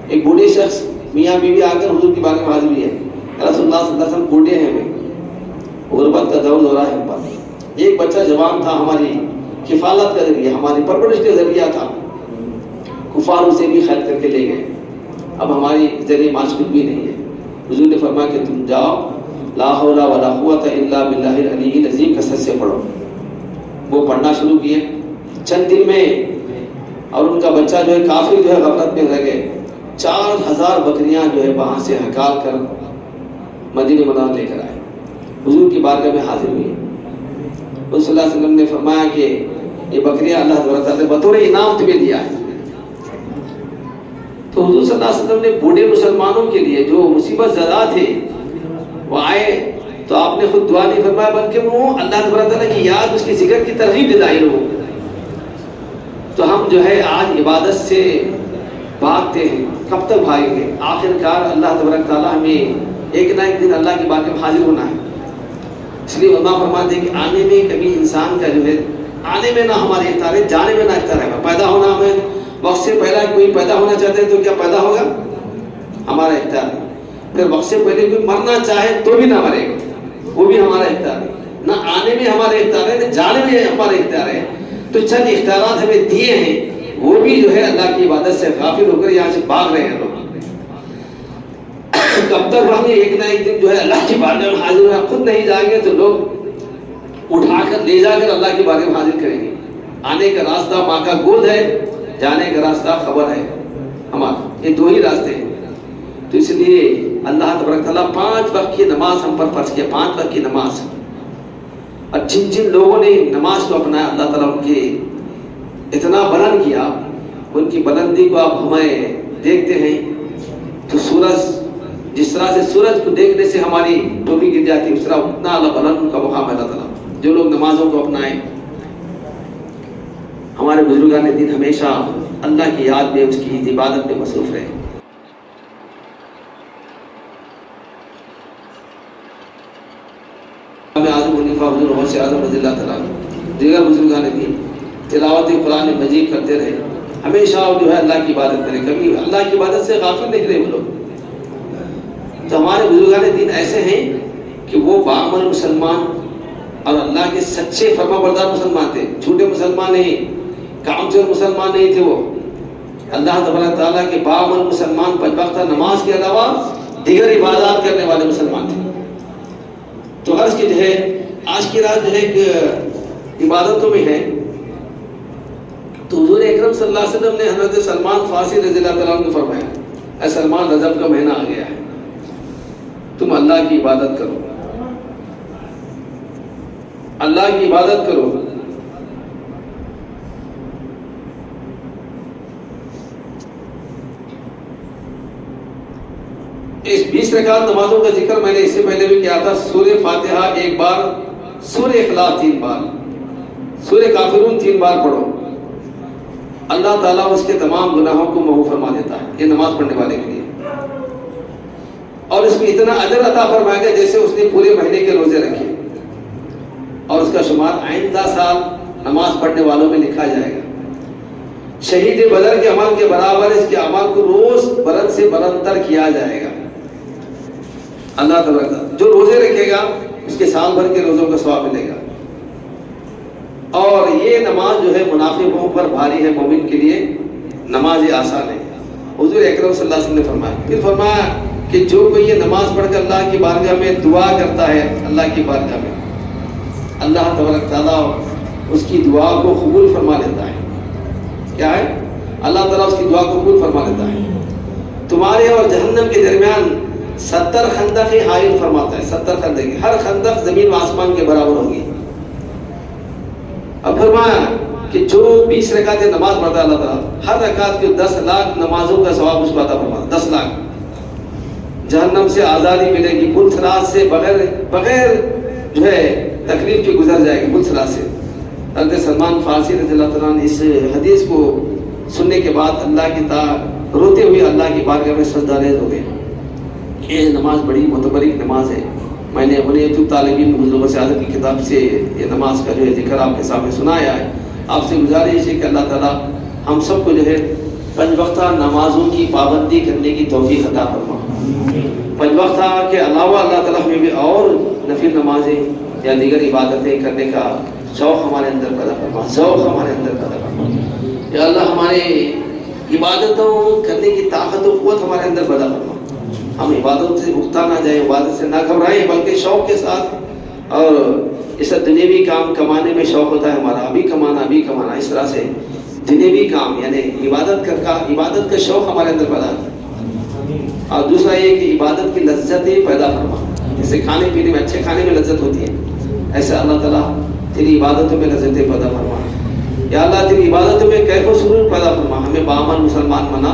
ایک بوڑھے شخص میاں بیوی آ کر حضور کے بارے میں حاضر ہوئی ہے. رسول اللہ صلی اللہ علیہ وسلم بوڑھے ہیں، ہمیں غربت کا دور ہو رہا ہے ہم پر. ایک بچہ جوان تھا، ہماری کفالت کا ذریعہ، ہماری پرورش کا ذریعہ تھا. کفار اسے بھی خرید کر کے لے گئے. اب ہماری ذریعے معاش کچھ بھی نہیں ہے. حضور نے فرمایا کہ تم جاؤ، لا حول ولا قوت الا باللہ العلی العظیم کثرت سے پڑھو. وہ پڑھنا شروع کیے چند دن میں، اور ان کا بچہ جو ہے کافی جو ہے غفلت میں رہ گئے. 4000 بکریاں جو ہے وہاں سے ہکال کر مدینہ منورہ لے کر آئے. حضور کی بارگاہ میں حاضر ہوئی. حضور صلی اللہ علیہ وسلم نے فرمایا کہ یہ بکریاں اللہ تعالیٰ نے بطور انعام تمہیں دیا ہے. تو حضور صلی اللہ علیہ وسلم نے بوڑھے مسلمانوں کے لیے جو مصیبت زدہ تھے وہ آئے تو آپ نے خود دعا نہیں فرمایا بلکہ وہ اللہ تبارک تعالیٰ کی یاد اس کی ذکر کی ترغیب دلائی لوگوں کو. تو ہم جو ہے آج عبادت سے بھاگتے ہیں، کب تک بھاگیں گے؟ آخر کار اللہ تبارک تعالیٰ ہمیں ایک نہ ایک دن اللہ کی بارگاہ میں حاضر ہونا ہے. اس لیے علماء فرماتے ہیں کہ آنے میں کبھی انسان کا جو ہے آنے میں نہ ہمارے اختیار ہے، جانے میں نہ اختیار ہے. پیدا ہونا ہمیں وقت سے پہلا کوئی پیدا ہونا چاہتے ہیں تو کیا پیدا ہوگا؟ ہمارا اختیار ہے. پھر وقت سے پہلے کوئی مرنا چاہے تو بھی نہ مرے گا، وہ بھی ہمارا اختیار ہے. نہ آنے میں ہمارے اختیار ہے نہ جانے میں ہمارے اختیار ہے. تو چند اختیارات ہمیں دیے ہیں، وہ بھی جو ہے اللہ کی عبادت سے غافل ہو کر یہاں سے بھاگ رہے ہیں لوگ. کب تک ہم ایک نہ ایک دن جو ہے اللہ کی بارگاہ میں حاضر ہونا، خود نہیں جائیں گے تو لوگ اٹھا کر لے جا کر اللہ کی بارگاہ میں حاضر کریں گے. آنے کا راستہ ماں کا گود ہے، جانے کا راستہ خبر ہے ہمارا. یہ دو ہی راستے ہیں. تو اس لیے اللہ تبارک تعالیٰ 5 وقت کی نماز ہم پر فرض کیا، 5 وقت کی نماز. اور جن جن لوگوں نے نماز کو اپنایا اللہ تعالیٰ ان کے اتنا بلند کیا، ان کی بلندی کو آپ ہمیں دیکھتے ہیں. تو سورج جس طرح سے سورج کو دیکھنے سے ہماری ٹوپی گر جاتی ہے، اس طرح اتنا اللہ بلند ان کا مقام ہے اللہ تعالیٰ. جو لوگ نمازوں کو اپنائیں، ہمارے بزرگان دین ہمیشہ اللہ کی یاد میں، اس کی عبادت میں مصروف رہے. اعظم خلیفہ حضور غوث اعظم رضی اللہ تعالیٰ دیگر بزرگان دین تلاوت قرآن مجید کرتے رہے، ہمیشہ جو ہے اللہ کی عبادت کرے، کبھی اللہ کی عبادت سے غافل نہیں رہے وہ لوگ. تو ہمارے بزرگان دین ایسے ہیں کہ وہ باعمل مسلمان اور اللہ کے سچے فرما بردار مسلمان تھے. جھوٹے مسلمان نہیں، کامچور مسلمان نہیں تھے. وہ اللہ تبارک تعالیٰ کے باعمل مسلمان، 5 وقتہ نماز کے علاوہ دیگر عبادات کرنے والے مسلمان تھے. تو عرض کی جو ہے آج کی رات جو ہے کہ عبادتوں میں ہے. تو حضور اکرم صلی اللہ علیہ وسلم نے حضرت سلمان فارسی رضی اللہ تعالیٰ عنہ کو فرمایا، اے سلمان، رجب کا مہینہ آ گیا ہے، تم اللہ کی عبادت کرو، اللہ کی عبادت کرو. اس 20 رکعت نمازوں کا ذکر میں نے اس سے پہلے بھی کیا تھا. سورہ فاتحہ 1 بار، سورہ اخلاص 3 بار، سورہ کافرون 3 بار پڑھو. اللہ تعالیٰ اس کے تمام گناہوں کو معاف فرما دیتا ہے، یہ نماز پڑھنے والے کے لیے. اور اس میں اتنا اجر عطا فرمائے گا جیسے اس نے پورے مہینے کے روزے رکھے. اور اس کا شمار آئندہ سال نماز پڑھنے والوں میں لکھا جائے گا. شہید بدر کے عمل کے برابر اس کے عمل کو روز بلند سے بلند تر کیا جائے گا. اللہ تعالیٰ جو روزے رکھے گا اس کے سال بھر کے روزوں کا ثواب ملے گا. اور یہ نماز جو ہے منافقوں پر بھاری ہے، مومن کے لیے نماز آسان ہے. حضور اکرم صلی اللہ علیہ وسلم نے فرمایا، پھر فرمایا کہ جو کوئی یہ نماز پڑھ کر اللہ کی بارگاہ میں دعا کرتا ہے، اللہ کی بارگاہ میں اللہ تبارک تعالیٰ اس کی دعا کو قبول فرما لیتا ہے. کیا ہے؟ اللہ تعالیٰ اس کی دعا کو قبول فرما لیتا ہے. تمہارے اور جہنم کے درمیان 70 خندقیں حائل فرماتا ہے. 70 خندقیں، ہر خندق زمین و آسمان کے برابر ہوگی. اب فرمایا کہ جو 20 رکعت نماز پڑھتا ہے اللہ تعالیٰ ہر رکعت کے 10 لاکھ نمازوں کا ثواب اس کو عطا فرماتا ہے. 10 لاکھ. جہنم سے آزادی ملے گی، پل صراط سے بغیر جو ہے تکلیف کے گزر جائے گی، پل صراط سے. حضرت سلمان فارسی رضی اللہ تعالیٰ عنہ اس حدیث کو سننے کے بعد اللہ کی روتے ہوئے اللہ کی بارگاہ میں سجدہ ریز ہو گئے. یہ نماز بڑی متبرک نماز ہے. میں نے اپنے یوٹیوب طالبین حضور غوث اعظم کی کتاب سے یہ نماز کا جو ہے ذکر آپ کے سامنے سنایا ہے. آپ سے گزارش ہے کہ اللہ تعالیٰ ہم سب کو جو ہے 5 وقتہ نمازوں کی پابندی کرنے کی توفیق عطا فرما. 5 وقتہ کے علاوہ اللہ تعالیٰ ہمیں بھی اور نفل نمازیں یا دیگر عبادتیں کرنے کا شوق ہمارے اندر پیدا فرما، ذوق ہمارے اندر پیدا فرما. یا اللہ ہمارے عبادتوں کرنے کی طاقت و قوت ہمارے اندر پیدا فرما. ہم عبادت سے اکتا نہ جائیں، عبادت سے نہ گھبرائیں، بلکہ شوق کے ساتھ. اور اس دنیوی کام کمانے میں شوق ہوتا ہے ہمارا، ابھی کمانا، اس طرح سے دنیوی کام یعنی عبادت کا شوق ہمارے اندر پیدا ہوتا ہے. اور دوسرا یہ کہ عبادت کی لذتیں پیدا فرما. جیسے کھانے پینے میں، اچھے کھانے میں لذت ہوتی ہے، ایسے اللہ تعالیٰ تیری عبادتوں میں لذتیں پیدا فرما. یا اللہ تیری عبادتوں میں کیف و سرور پیدا فرما. ہمیں باعمل مسلمان بنا،